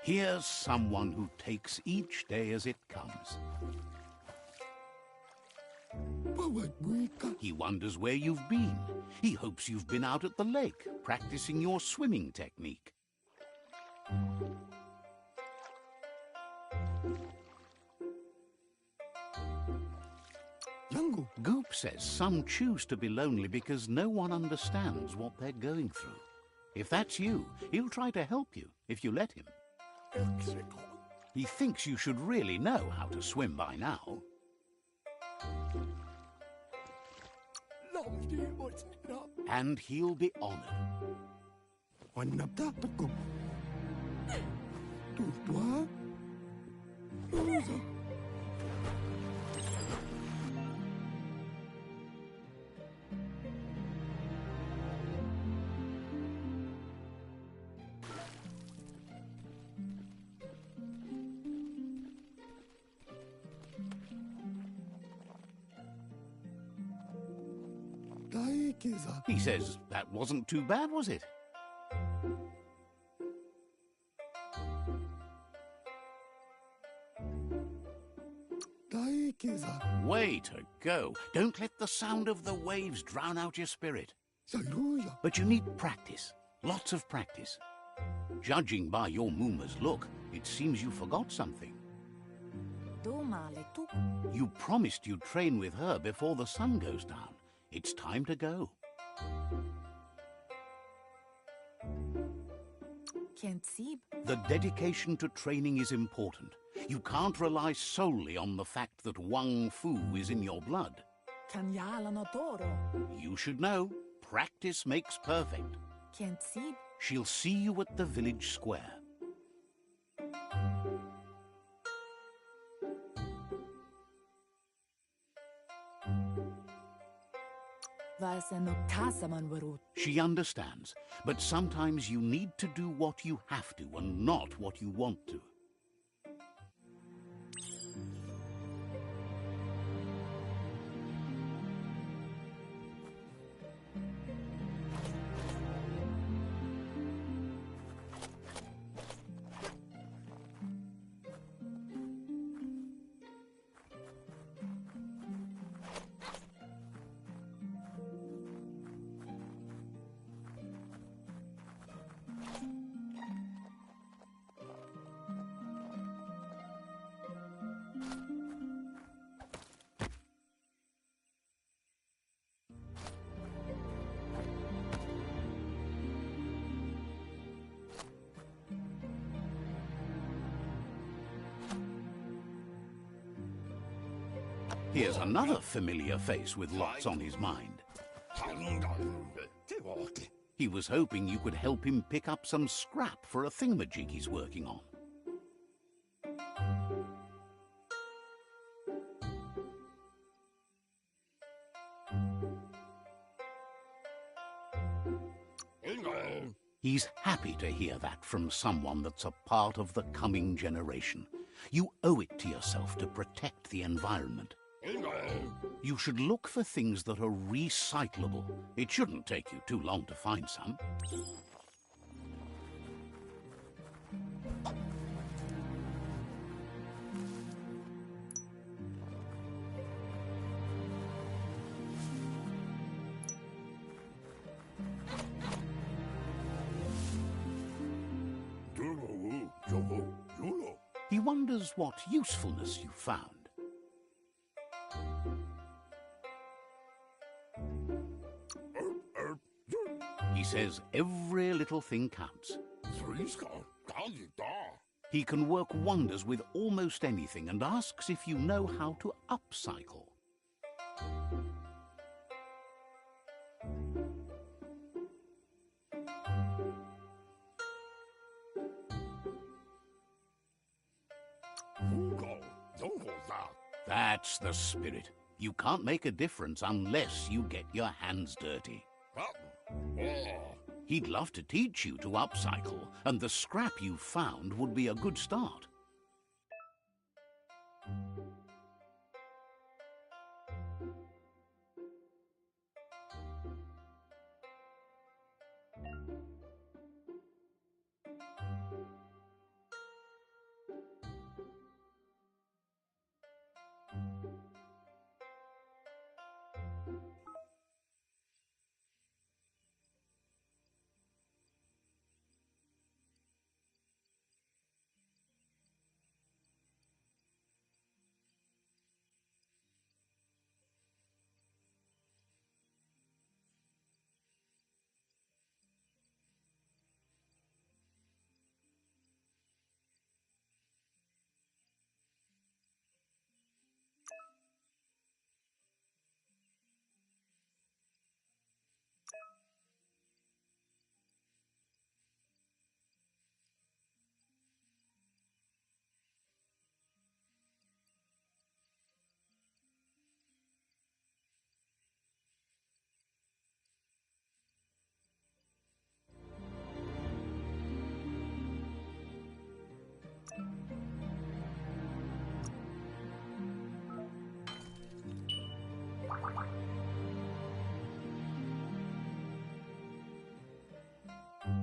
Here's someone who takes each day as it comes. He wonders where you've been. He hopes you've been out at the lake, practicing your swimming technique. Goop says some choose to be lonely because no one understands what they're going through. If that's you, he'll try to help you if you let him. He thinks you should really know how to swim by now. And he'll be honored. He says that wasn't too bad, was it? Way to go. Don't let the sound of the waves drown out your spirit. But you need practice. Lots of practice. Judging by your Mooma's look, it seems you forgot something. You promised you'd train with her before the sun goes down. It's time to go. The dedication to training is important. You can't rely solely on the fact that Wang Fu is in your blood. You should know. Practice makes perfect. She'll see you at the village square. She understands, but sometimes you need to do what you have to and not what you want to. Here's another familiar face with lots on his mind. He was hoping you could help him pick up some scrap for a thingamajig he's working on. He's happy to hear that from someone that's a part of the coming generation. You owe it to yourself to protect the environment. You should look for things that are recyclable. It shouldn't take you too long to find some. He wonders what usefulness you found. He says every little thing counts. He can work wonders with almost anything and asks if you know how to upcycle. That's the spirit. You can't make a difference unless you get your hands dirty. He'd love to teach you to upcycle, and the scrap you found would be a good start.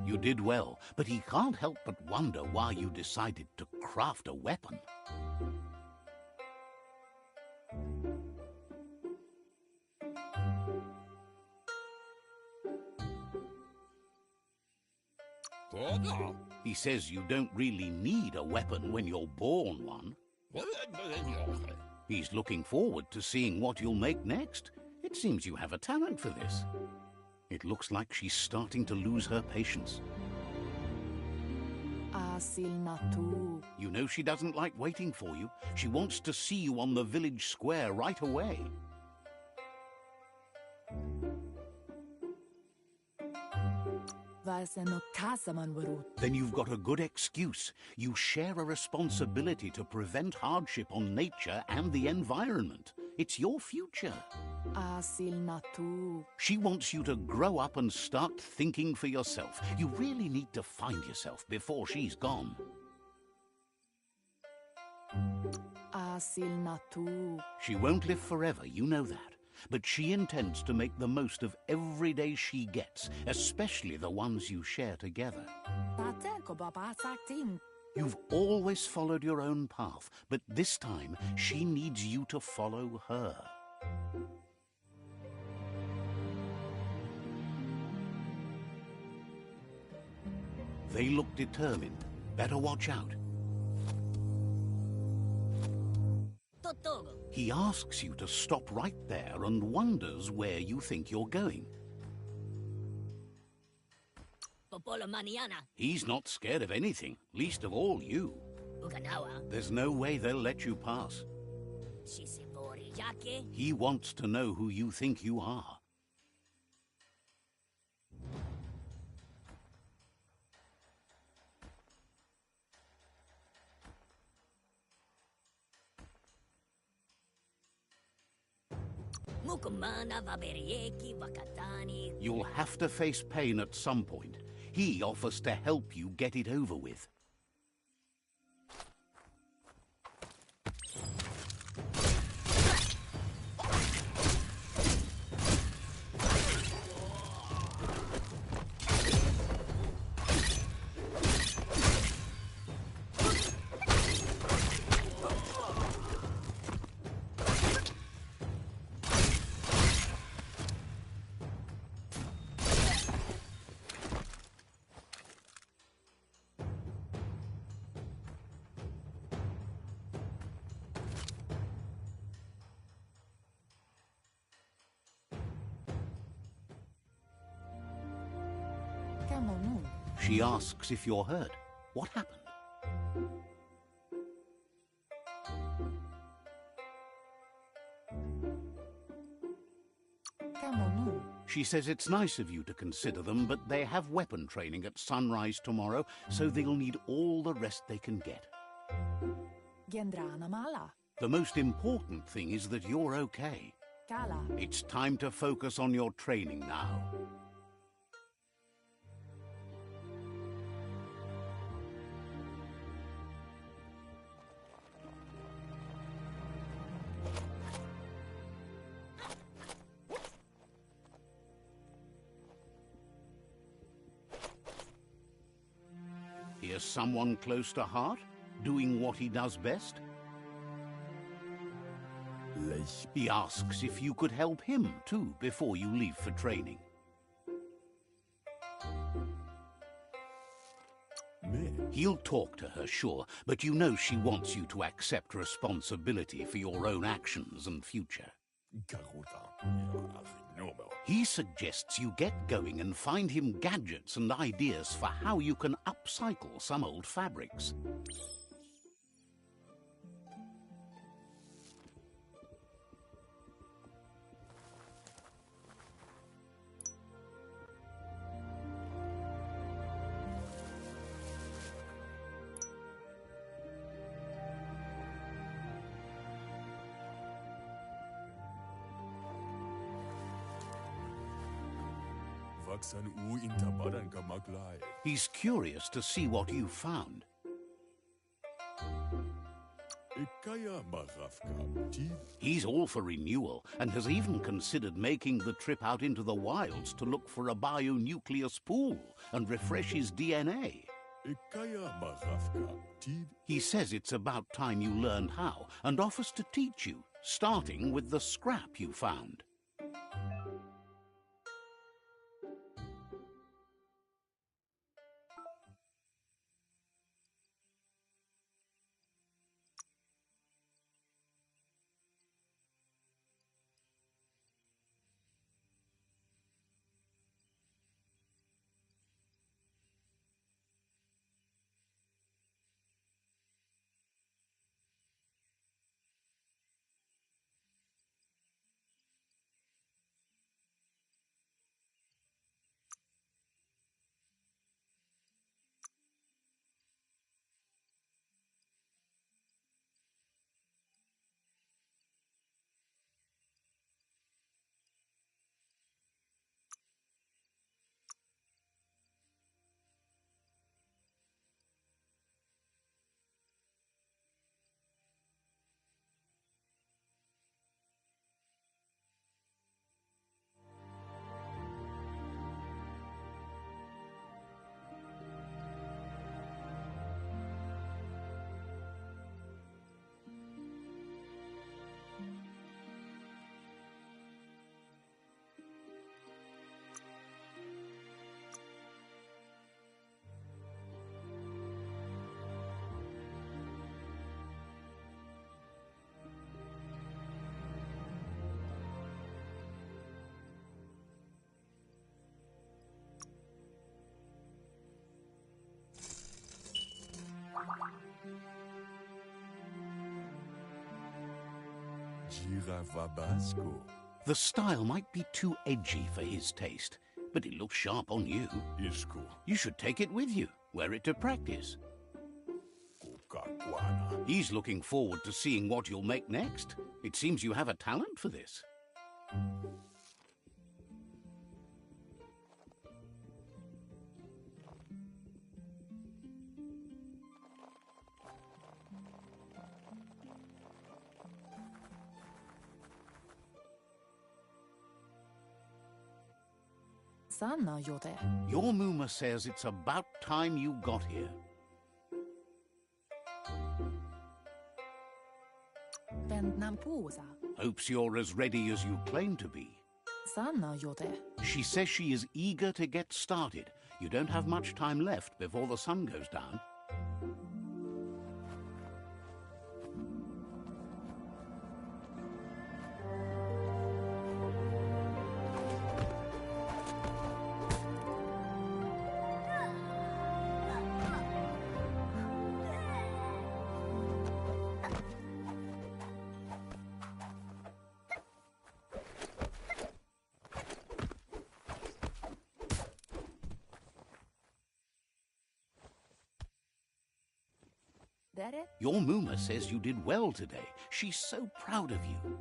You did well, but he can't help but wonder why you decided to craft a weapon. He says you don't really need a weapon when you're born one. He's looking forward to seeing what you'll make next. It seems you have a talent for this. It looks like she's starting to lose her patience. You know she doesn't like waiting for you. She wants to see you on the village square right away. Then you've got a good excuse. You share a responsibility to prevent hardship on nature and the environment. It's your future. She wants you to grow up and start thinking for yourself. You really need to find yourself before she's gone. She won't live forever, you know that. But she intends to make the most of every day she gets, especially the ones you share together. You've always followed your own path, but this time she needs you to follow her. They look determined. Better watch out. He asks you to stop right there and wonders where you think you're going. He's not scared of anything, least of all you. There's no way they'll let you pass. He wants to know who you think you are. You'll have to face pain at some point. He offers to help you get it over with. She asks if you're hurt. What happened? She says it's nice of you to consider them, but they have weapon training at sunrise tomorrow, so they'll need all the rest they can get. The most important thing is that you're okay. It's time to focus on your training now. Here's someone close to heart, doing what he does best. He asks if you could help him, too, before you leave for training. He'll talk to her, sure, but you know she wants you to accept responsibility for your own actions and future. He suggests you get going and find him gadgets and ideas for how you can upcycle some old fabrics. He's curious to see what you found. He's all for renewal and has even considered making the trip out into the wilds to look for a bionucleus pool and refresh his DNA. He says it's about time you learned how and offers to teach you, starting with the scrap you found. Giravabasco. The style might be too edgy for his taste, but it looks sharp on you. Isco. You should take it with you, wear it to practice. Cocaquana. He's looking forward to seeing what you'll make next. It seems you have a talent for this. Sanna jote. Your Muma says it's about time you got here. Ventnan puusa. Hopes you're as ready as you claim to be. Sanna jote. She says she is eager to get started. You don't have much time left before the sun goes down. Dere? Your Muma says you did well today. She's so proud of you.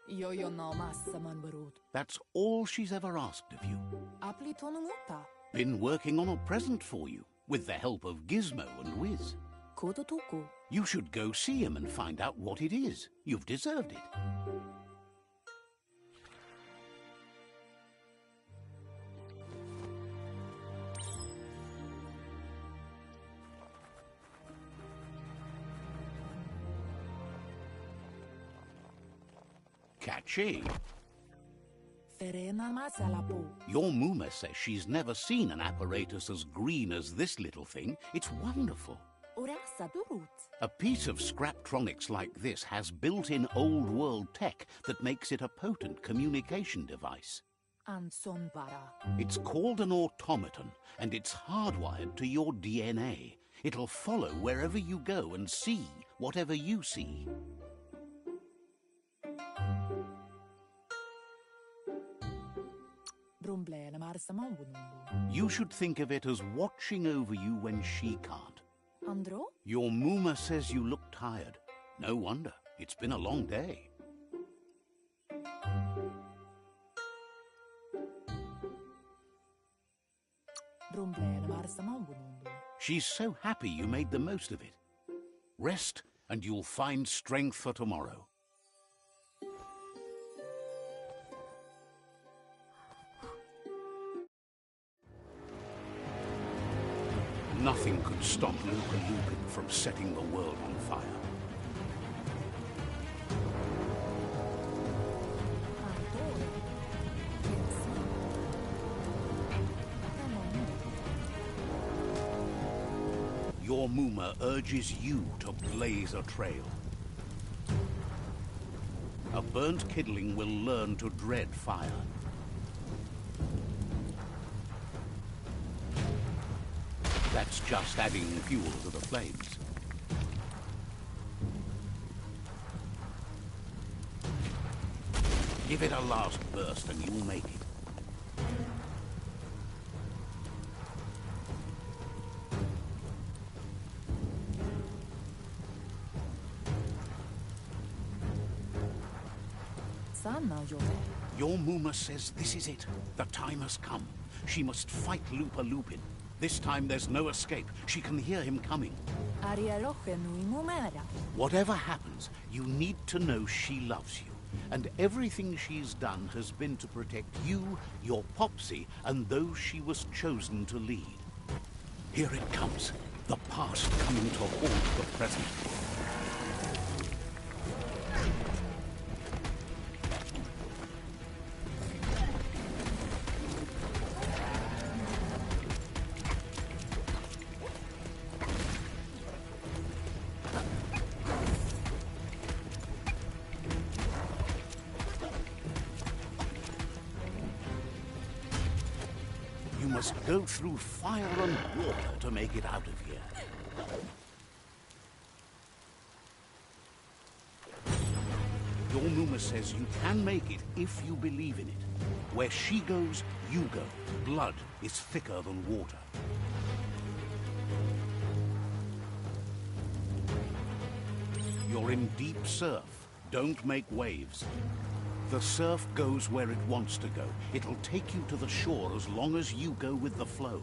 Jojo no massa man berut. That's all she's ever asked of you. Apli tonumuta. Been working on a present for you, with the help of Gizmo and Wiz. Kututuku. You should go see him and find out what it is. You've deserved it. Catchy. Ferena masalapu. Your Muma says she's never seen an apparatus as green as this little thing. It's wonderful. Urasa durut. A piece of Scraptronics like this has built-in old-world tech that makes it a potent communication device. Anson bara. It's called an automaton, and it's hardwired to your DNA. It'll follow wherever you go and see whatever you see. Brumblene marsa manvunundu. You should think of it as watching over you when she can't. Andro? Your Muma says you look tired. No wonder. It's been a long day. Brumblene marsa manvunundu. She's so happy you made the most of it. Rest, and you'll find strength for tomorrow. Nothing could stop Luca Lupin from setting the world on fire. Antore. Your Muma urges you to blaze a trail. A burnt kidling will learn to dread fire. That's just adding fuel to the flames. Give it a last burst and you'll make it. Sanna jote. Your Muma says this is it. The time has come. She must fight Lupa Lupin. This time there's no escape. She can hear him coming. Aria roche nui mumera. Whatever happens, you need to know she loves you. And everything she's done has been to protect you, your Popsy, and those she was chosen to lead. Here it comes. The past coming to haunt the present. must go through fire and water to make it out of here. Your Muma says you can make it if you believe in it. Where she goes, you go. Blood is thicker than water. You're in deep surf. Don't make waves. The surf goes where it wants to go. It'll take you to the shore as long as you go with the flow.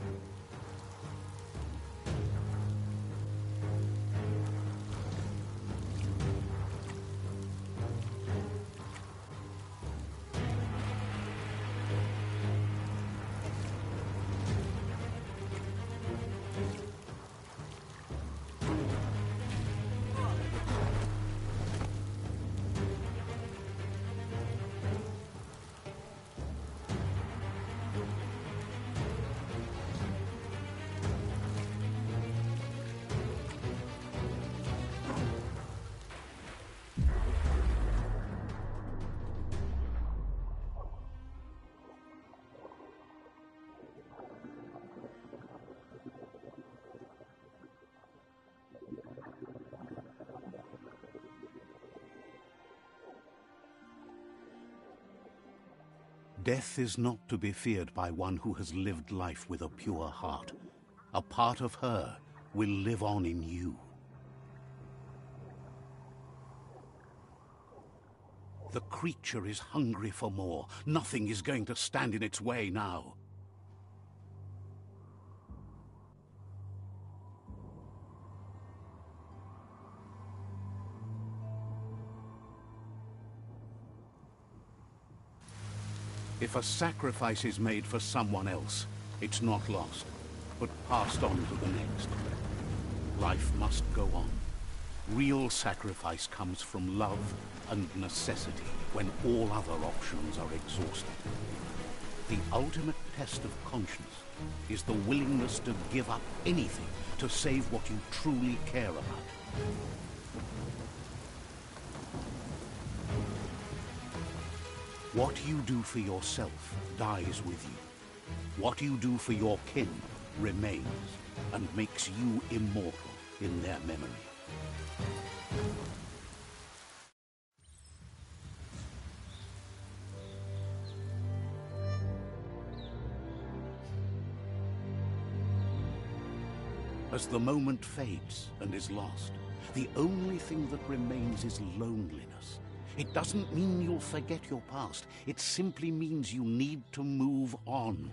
Death is not to be feared by one who has lived life with a pure heart. A part of her will live on in you. The creature is hungry for more. Nothing is going to stand in its way now. If a sacrifice is made for someone else, it's not lost, but passed on to the next. Life must go on. Real sacrifice comes from love and necessity when all other options are exhausted. The ultimate test of conscience is the willingness to give up anything to save what you truly care about. What you do for yourself dies with you. What you do for your kin remains and makes you immortal in their memory. As the moment fades and is lost, the only thing that remains is loneliness. It doesn't mean you'll forget your past. It simply means you need to move on.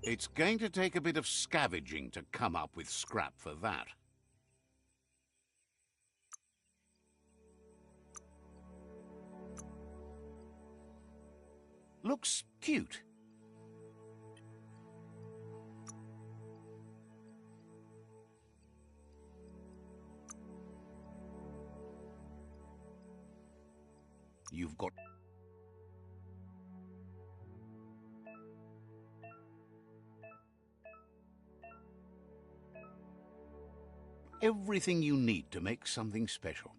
It's going to take a bit of scavenging to come up with scrap for that. Looks cute. You've got... everything you need to make something special.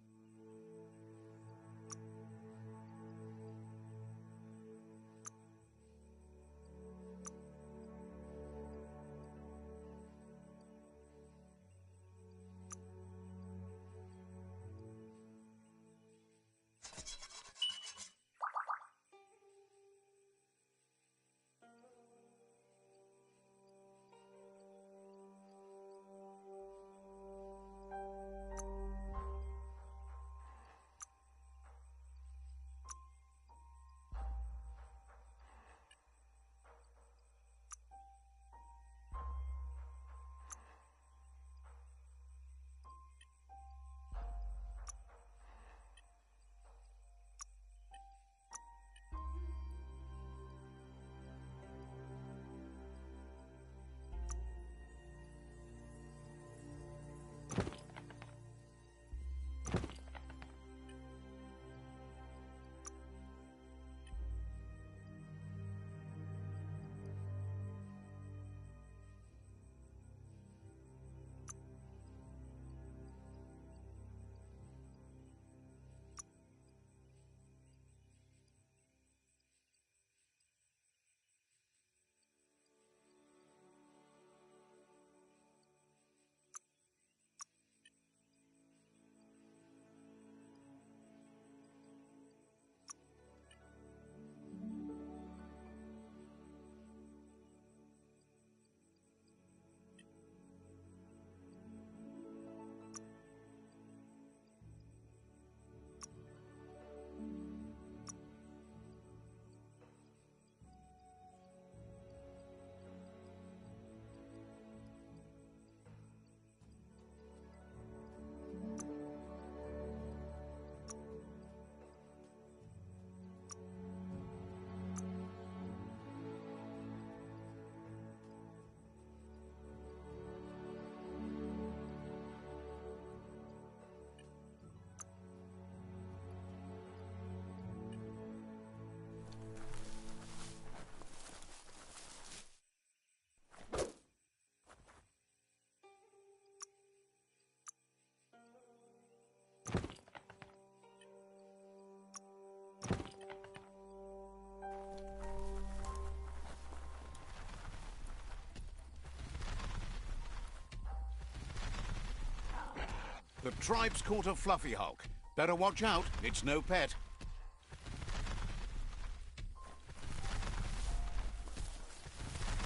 The tribe's caught a fluffy hulk. Better watch out, it's no pet.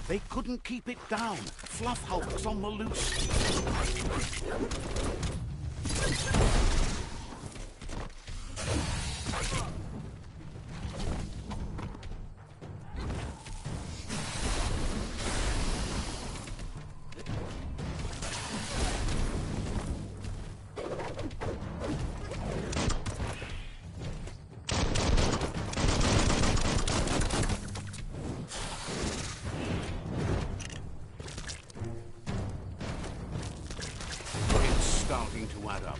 They couldn't keep it down. Fluff hulk's on the loose. Starting to add up.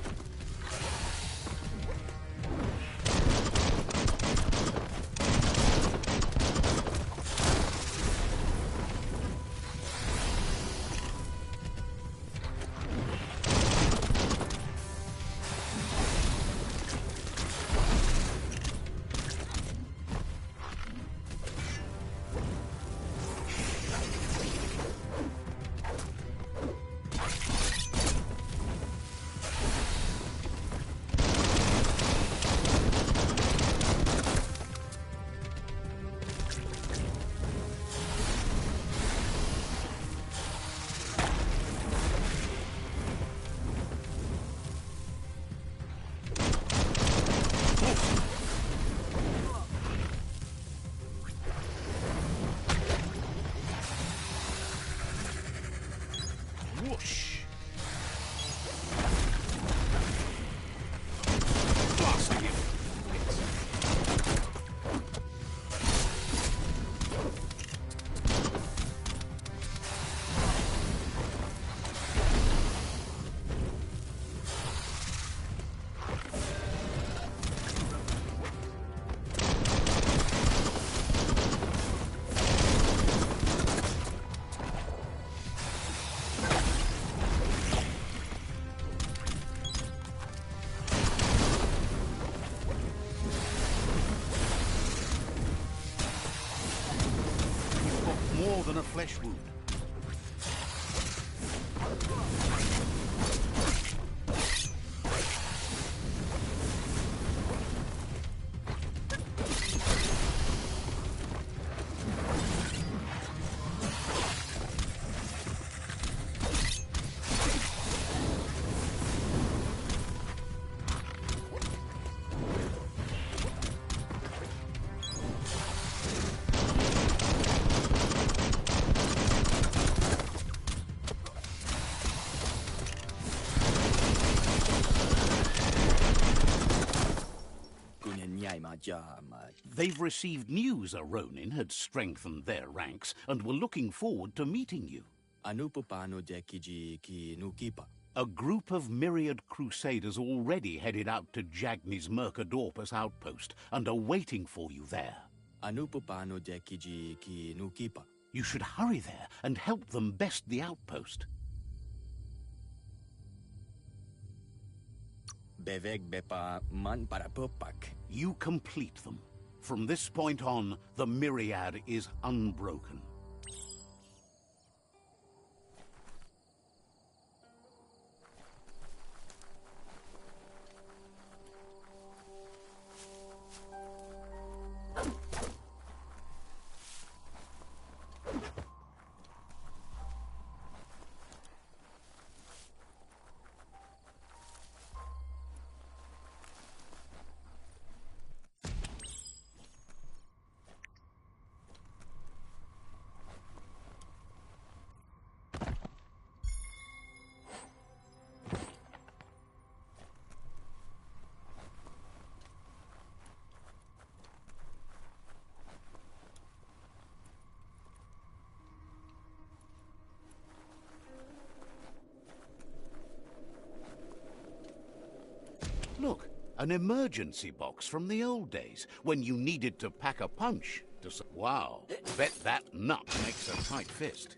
Whoosh! Blasting him! More than a flesh wound. They've received news a Ronin had strengthened their ranks and were looking forward to meeting you. A group of myriad crusaders already headed out to Jagni's Mercadorpus outpost and are waiting for you there. You should hurry there and help them best the outpost. You complete them. From this point on, the myriad is unbroken. Look, an emergency box from the old days, when you needed to pack a punch. Wow, bet that nut makes a tight fist.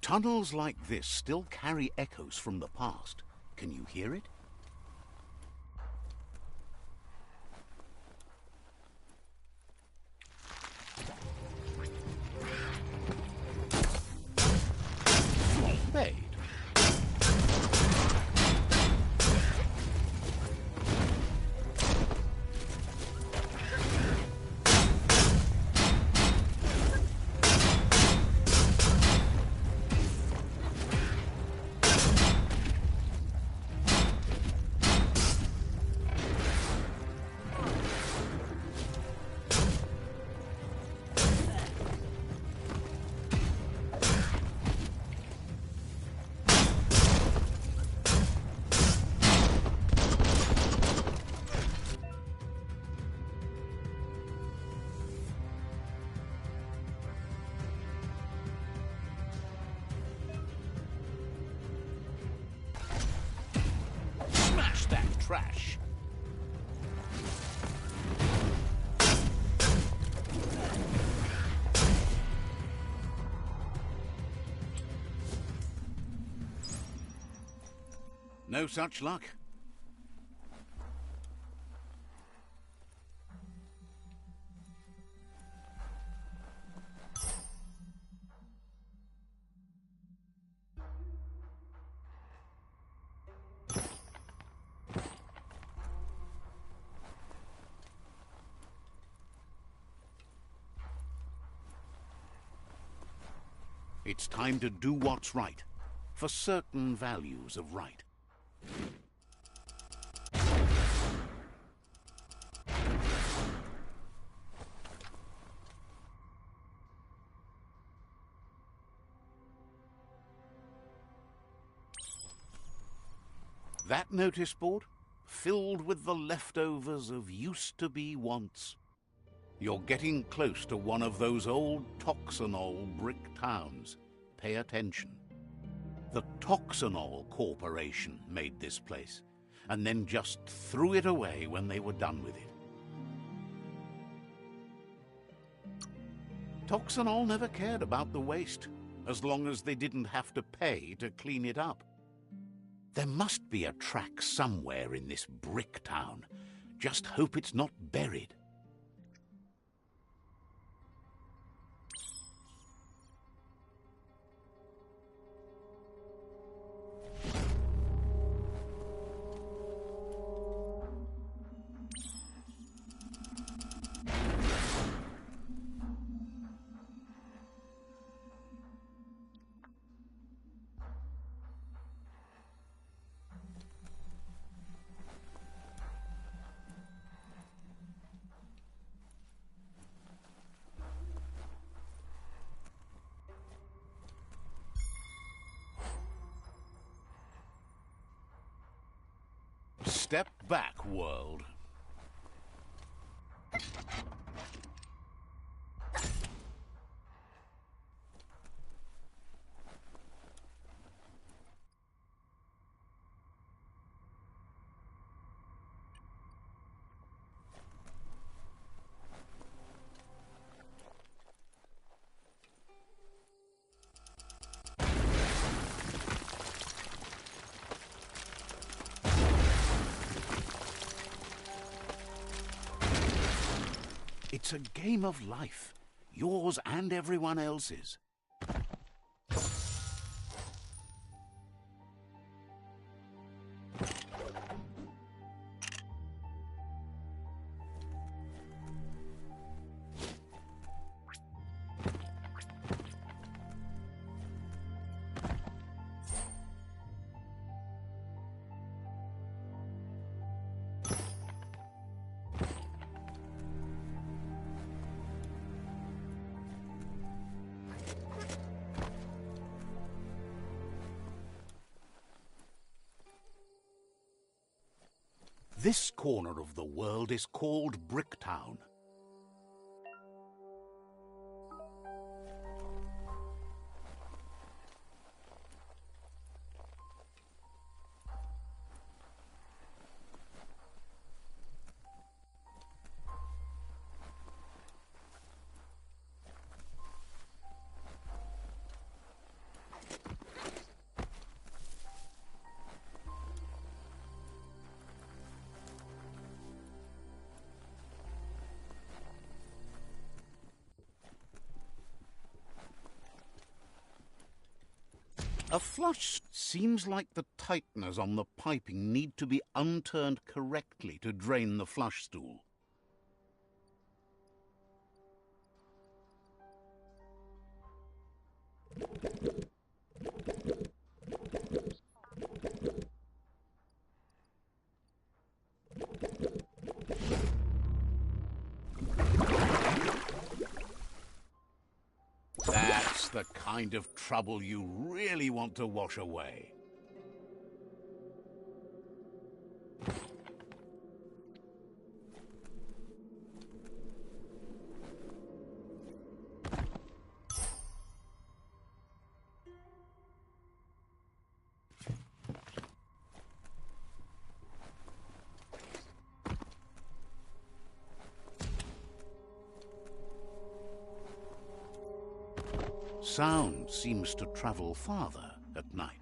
Tunnels like this still carry echoes from the past. Can you hear it? Flambéed. Smash that trash! No such luck. It's time to do what's right, for certain values of right. That notice board, filled with the leftovers of used-to-be wants. You're getting close to one of those old Toxanol brick towns. Pay attention. The Toxanol Corporation made this place, and then just threw it away when they were done with it. Toxanol never cared about the waste, as long as they didn't have to pay to clean it up. There must be a track somewhere in this brick town. Just hope it's not buried. Step back, world. It's a game of life, yours and everyone else's. This corner of the world is called Bricktown. A flush seems like the tighteners on the piping need to be unturned correctly to drain the flush stool. That's the kind of trouble you really want to wash away. Sound seems to travel farther at night.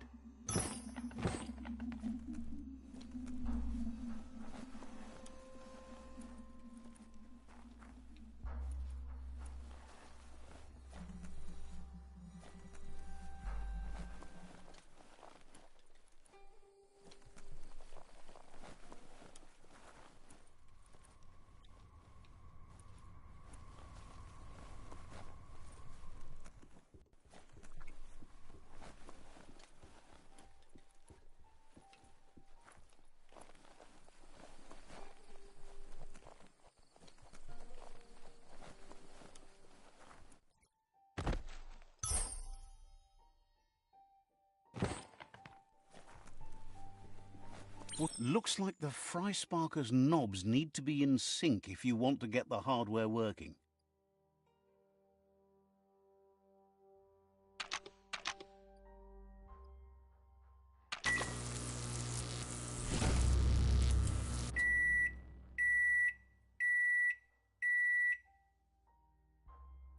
What looks like the fry sparker's knobs need to be in sync if you want to get the hardware working.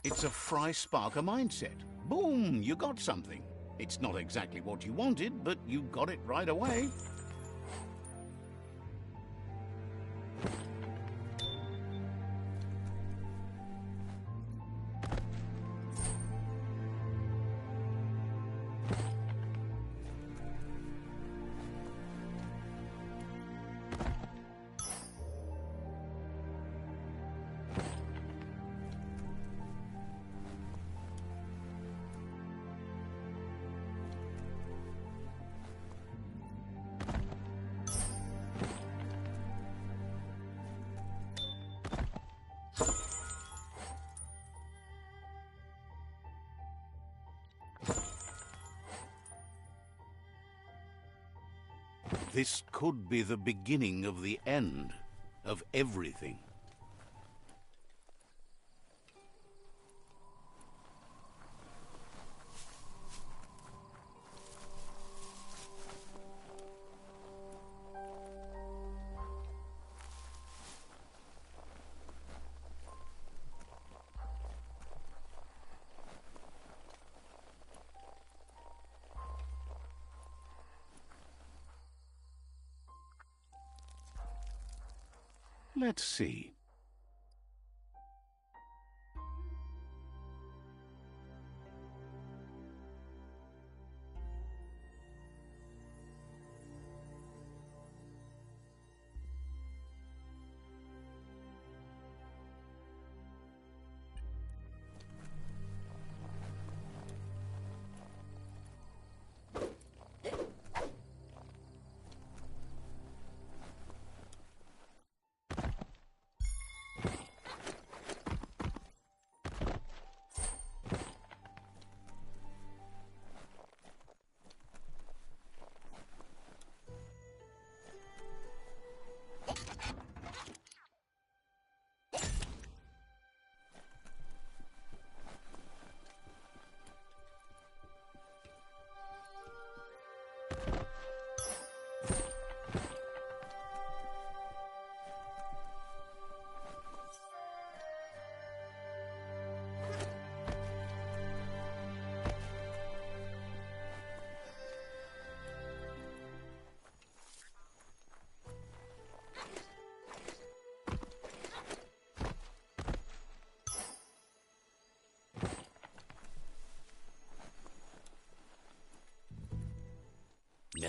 It's a fry sparker mindset. Boom, you got something. It's not exactly what you wanted, but you got it right away. This could be the beginning of the end of everything. Let's see.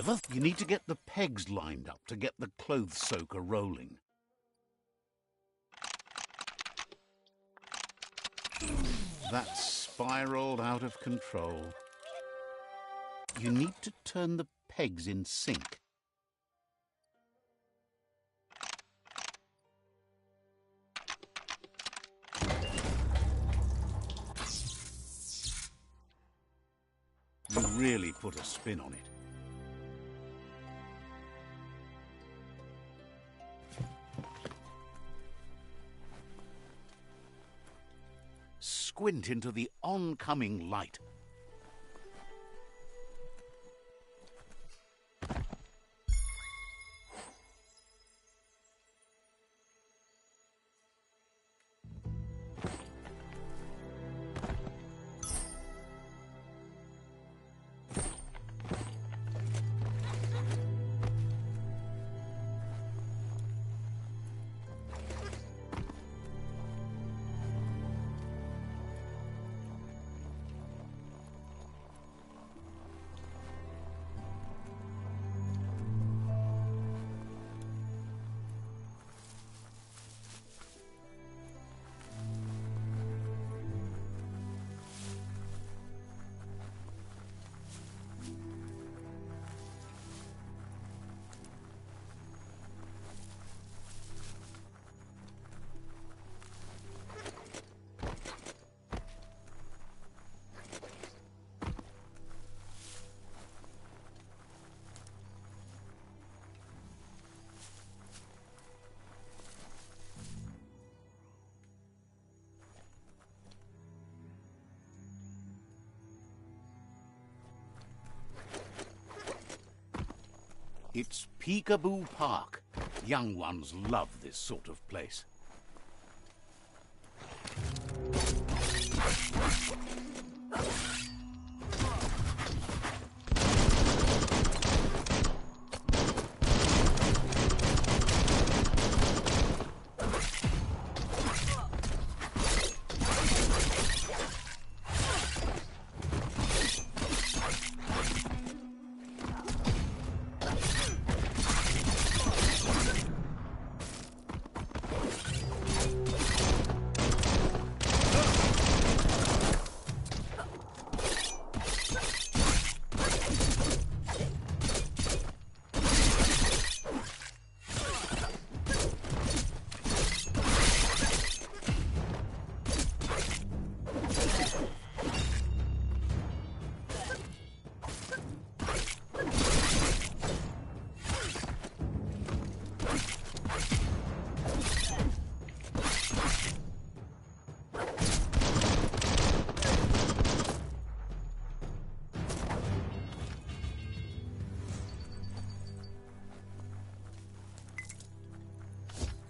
However, you need to get the pegs lined up to get the clothes soaker rolling. That's spiraled out of control. You need to turn the pegs in sync. You really put a spin on it. Squint into the oncoming light. It's Peekaboo Park. Young ones love this sort of place.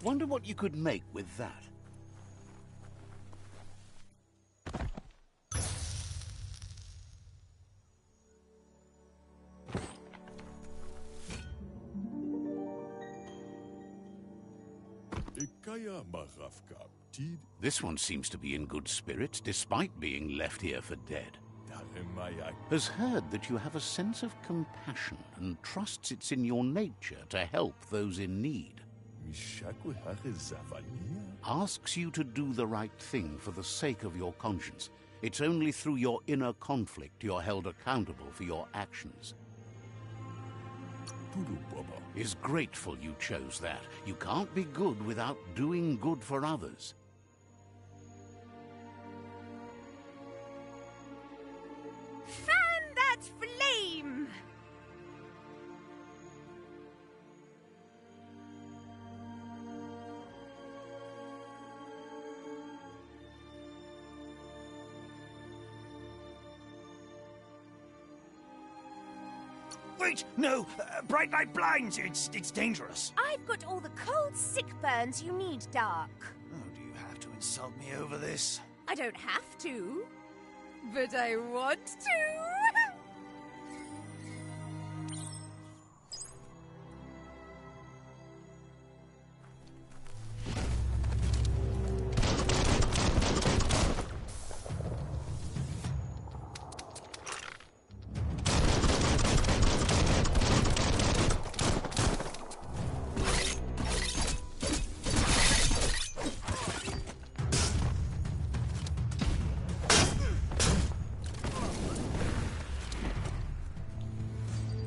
Wonder what you could make with that. This one seems to be in good spirits, despite being left here for dead. Has heard that you have a sense of compassion and trusts it's in your nature to help those in need. Asks you to do the right thing for the sake of your conscience. It's only through your inner conflict you're held accountable for your actions. Is grateful you chose that. You can't be good without doing good for others. Fan that flame! Wait, no! Bright light blinds! It's dangerous. I've got all the cold sick burns you need, Dark. Oh, do you have to insult me over this? I don't have to, but I want to.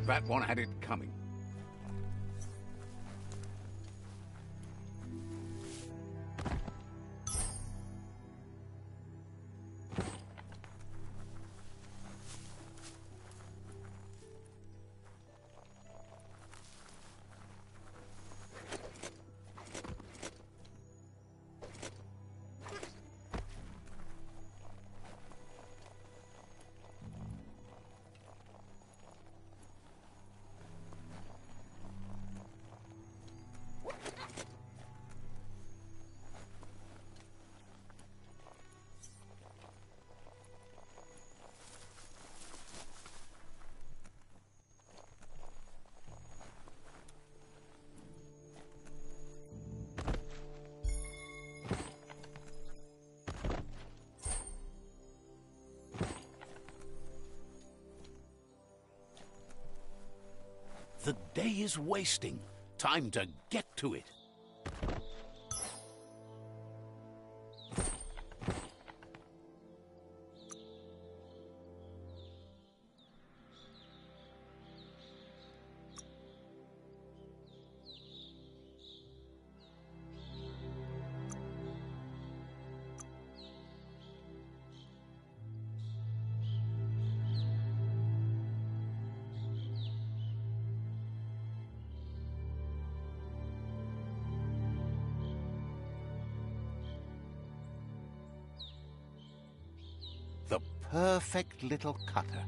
That one had it coming. The day is wasting. Time to get to it. The perfect little cutter.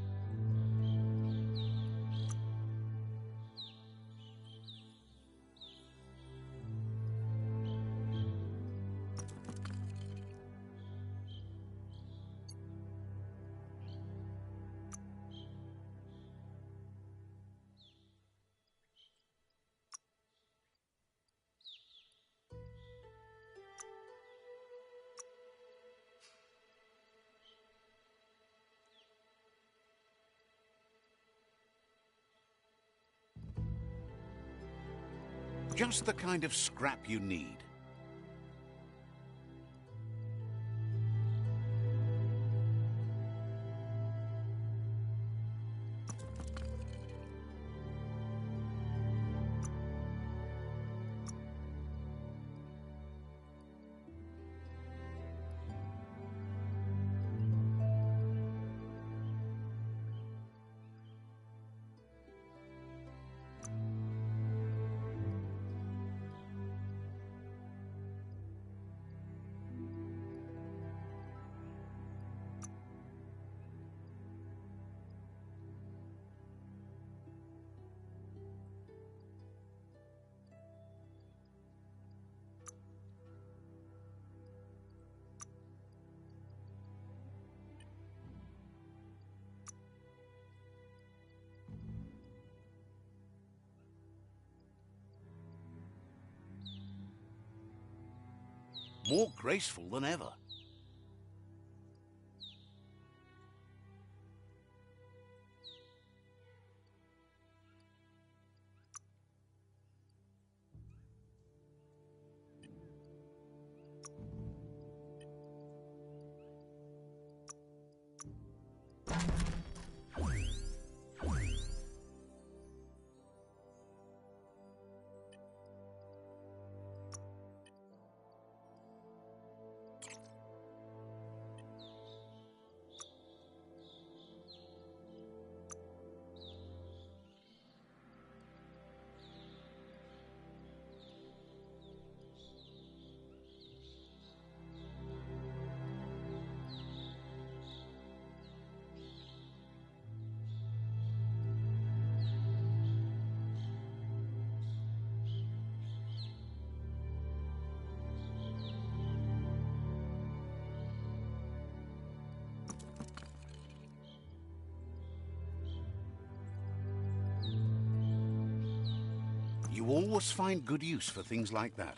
Just the kind of scrap you need. More graceful than ever. You always find good use for things like that.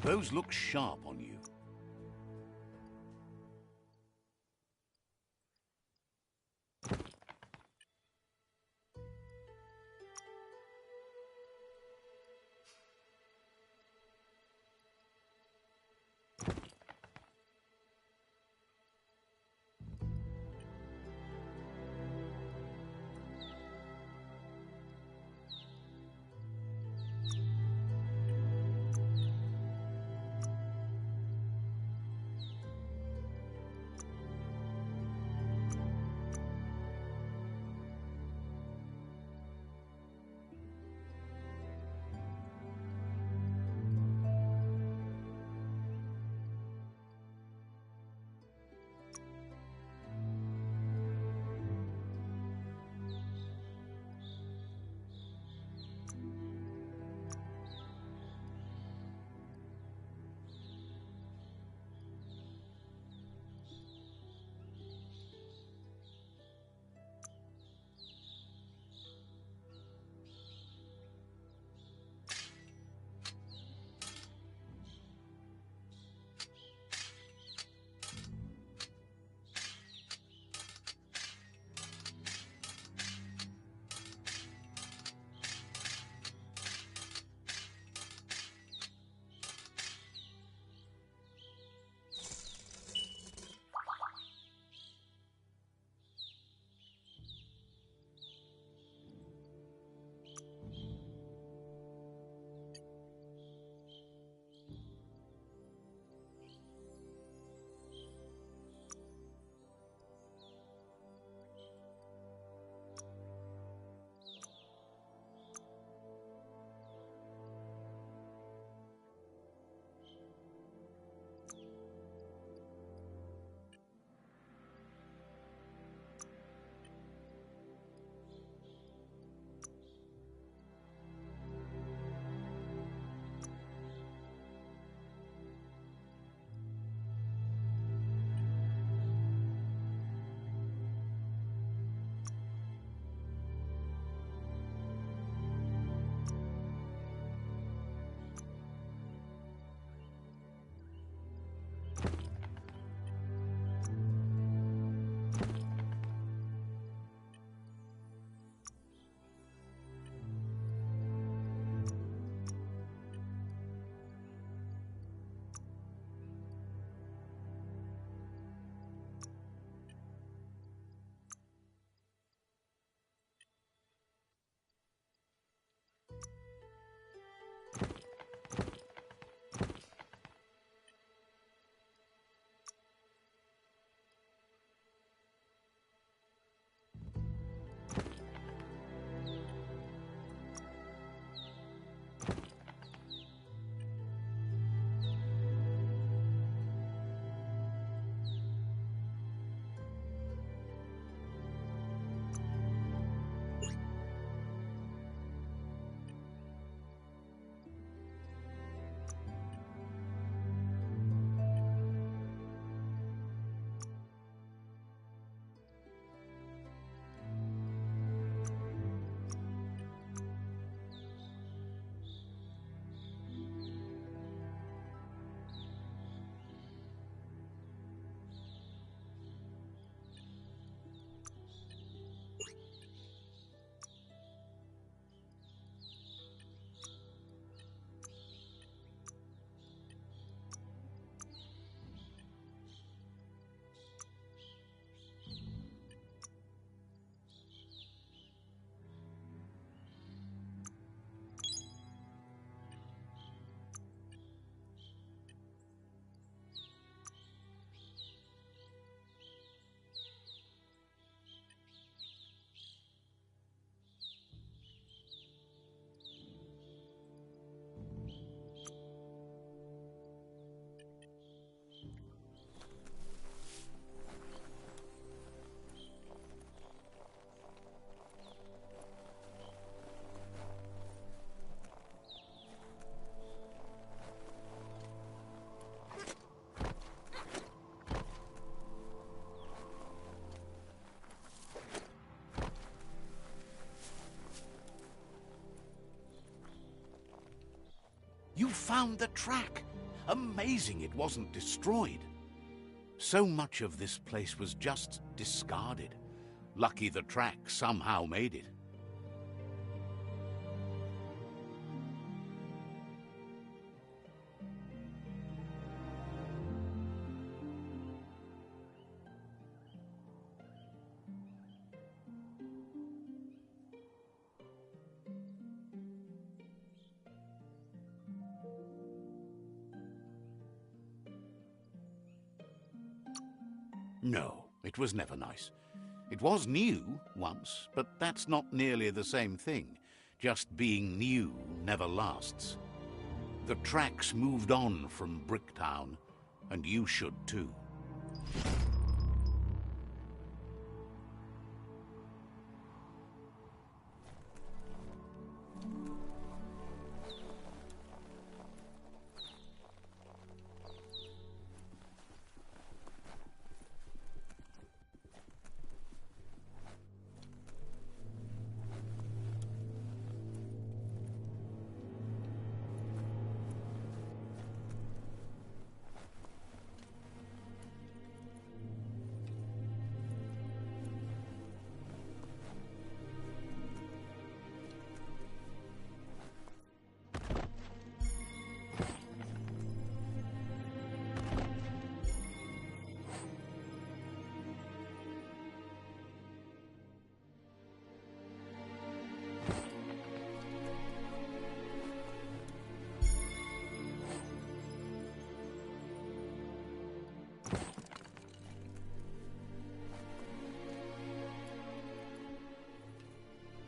Those look sharp on you. You found the track. Amazing it wasn't destroyed. So much of this place was just discarded. Lucky the track somehow made it. No, it was never nice. It was new once, but that's not nearly the same thing. Just being new never lasts. The tracks moved on from Bricktown, and you should too.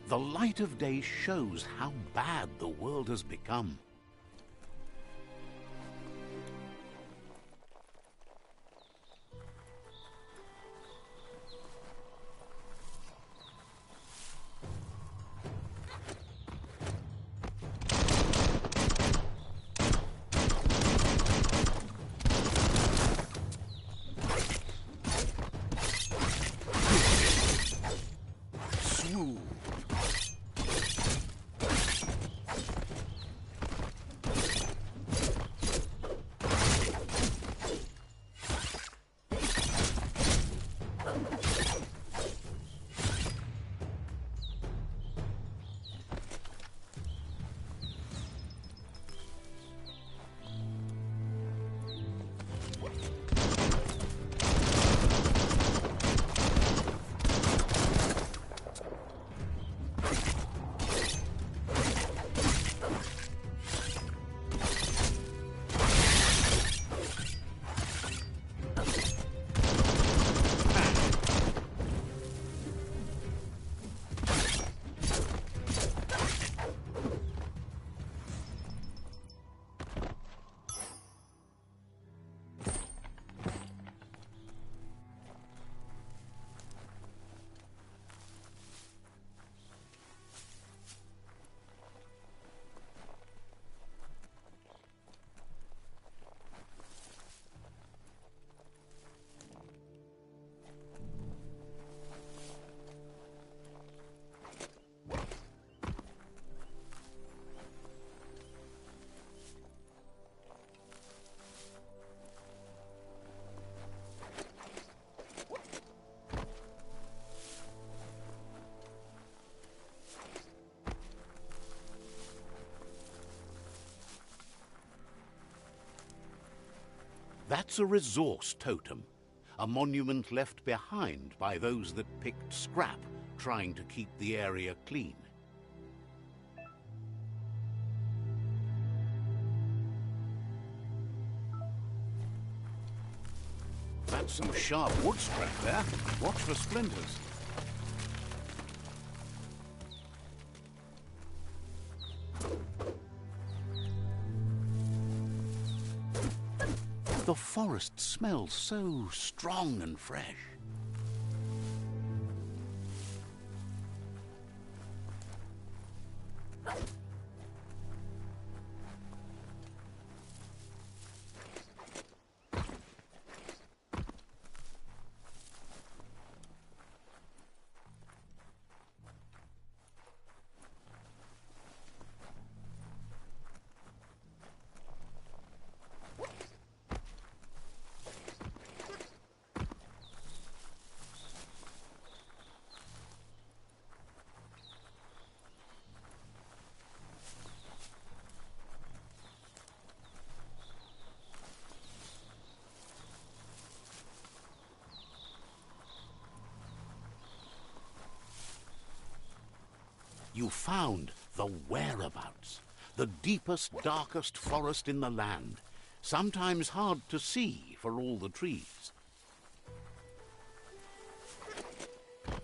The light of day shows how bad the world has become. That's a resource totem, a monument left behind by those that picked scrap, trying to keep the area clean. That's some sharp wood scrap there. Watch for splinters. The forest smells so strong and fresh. You found the whereabouts. The deepest, darkest forest in the land. Sometimes hard to see for all the trees.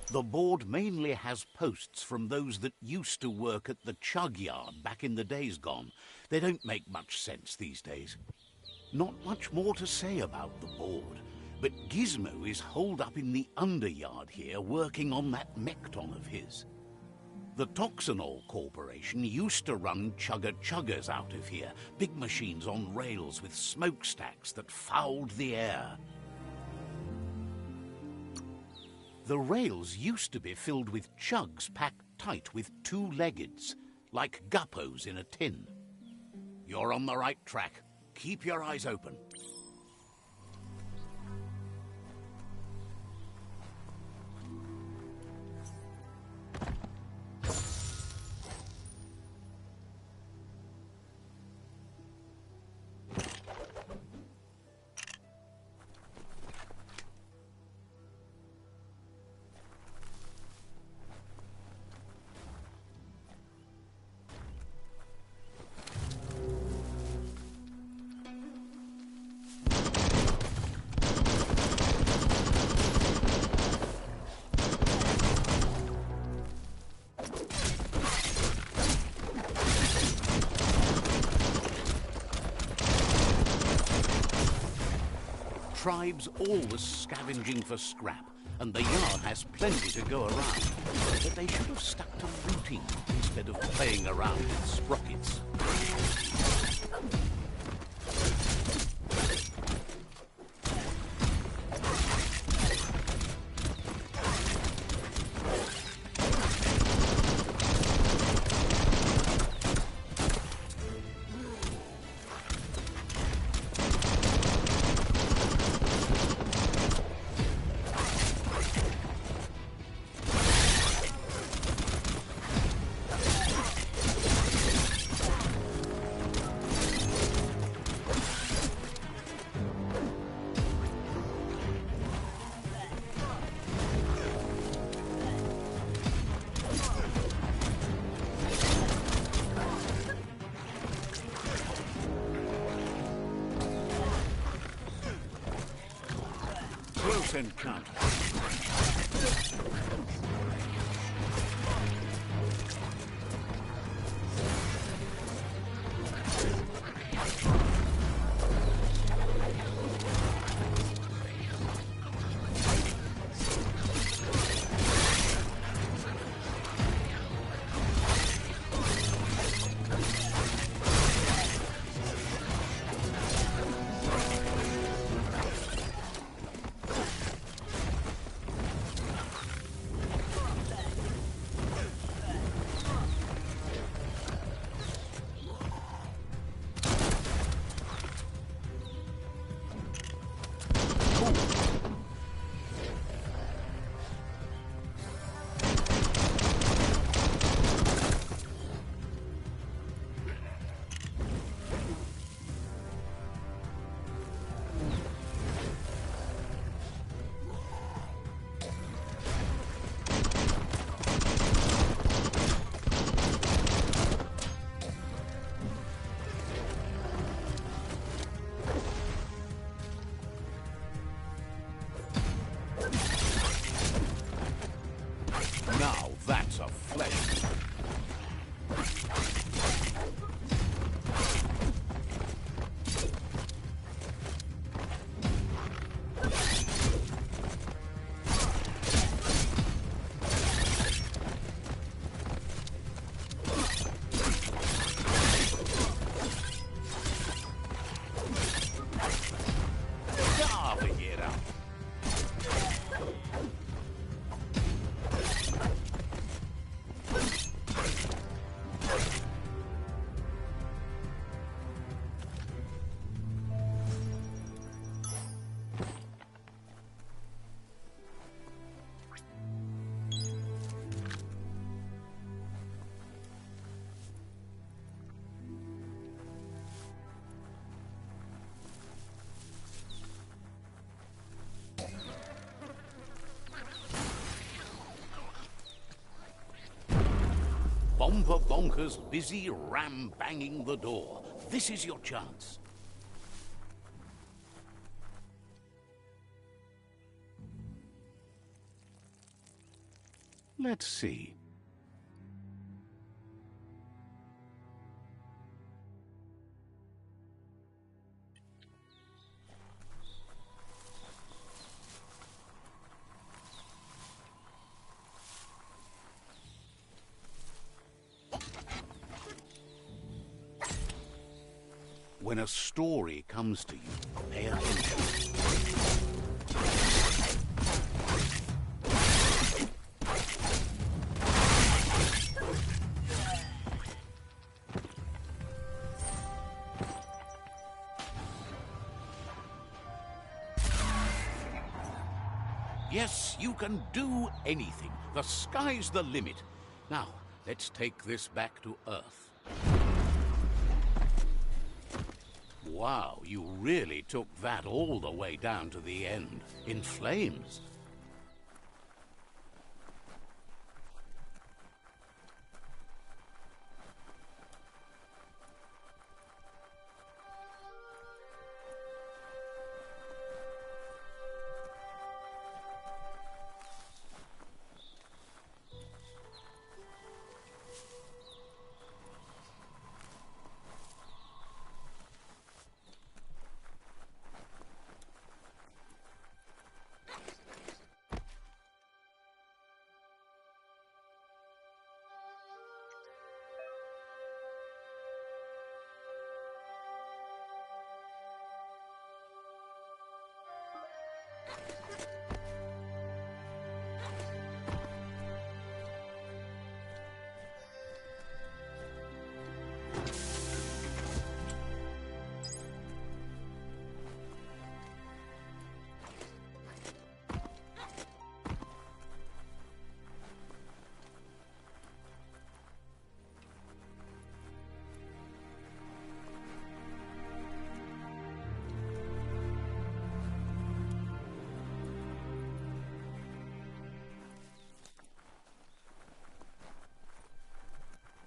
The board mainly has posts from those that used to work at the chug yard back in the days gone. They don't make much sense these days. Not much more to say about the board, but Gizmo is holed up in the underyard here working on that Mekton of his. The Toxanol Corporation used to run chugger-chuggers out of here, big machines on rails with smokestacks that fouled the air. The rails used to be filled with chugs packed tight with two-leggeds, like guppos in a tin. You're on the right track. Keep your eyes open. Tribes always scavenging for scrap, and the yard has plenty to go around. But they should have stuck to looting instead of playing around with sprockets. Close encounter. Now that's a flesh. Bomper Bonker's busy ram-banging the door. This is your chance. Let's see. When a story comes to you, pay attention. Yes, you can do anything. The sky's the limit. Now, let's take this back to Earth. Wow, you really took that all the way down to the end, in flames.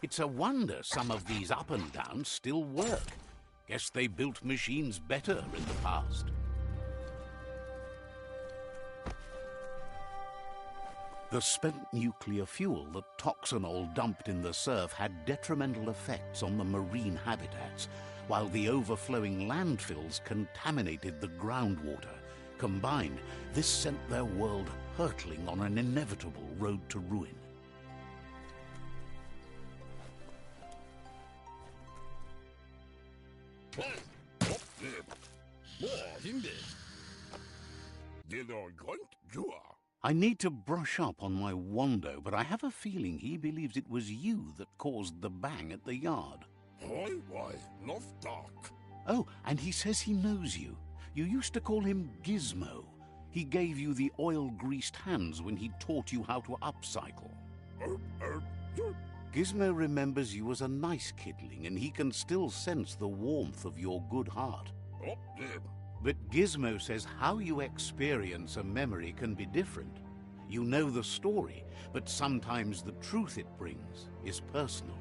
It's a wonder some of these up and downs still work. Guess they built machines better in the past. The spent nuclear fuel that Toxanol dumped in the surf had detrimental effects on the marine habitats, while the overflowing landfills contaminated the groundwater. Combined, this sent their world hurtling on an inevitable road to ruin. I need to brush up on my Wando, but I have a feeling he believes it was you that caused the bang at the yard. Oh, and he says he knows you. You used to call him Gizmo. He gave you the oil-greased hands when he taught you how to upcycle. Gizmo remembers you as a nice kidling, and he can still sense the warmth of your good heart. But Gizmo says how you experience a memory can be different. You know the story, but sometimes the truth it brings is personal.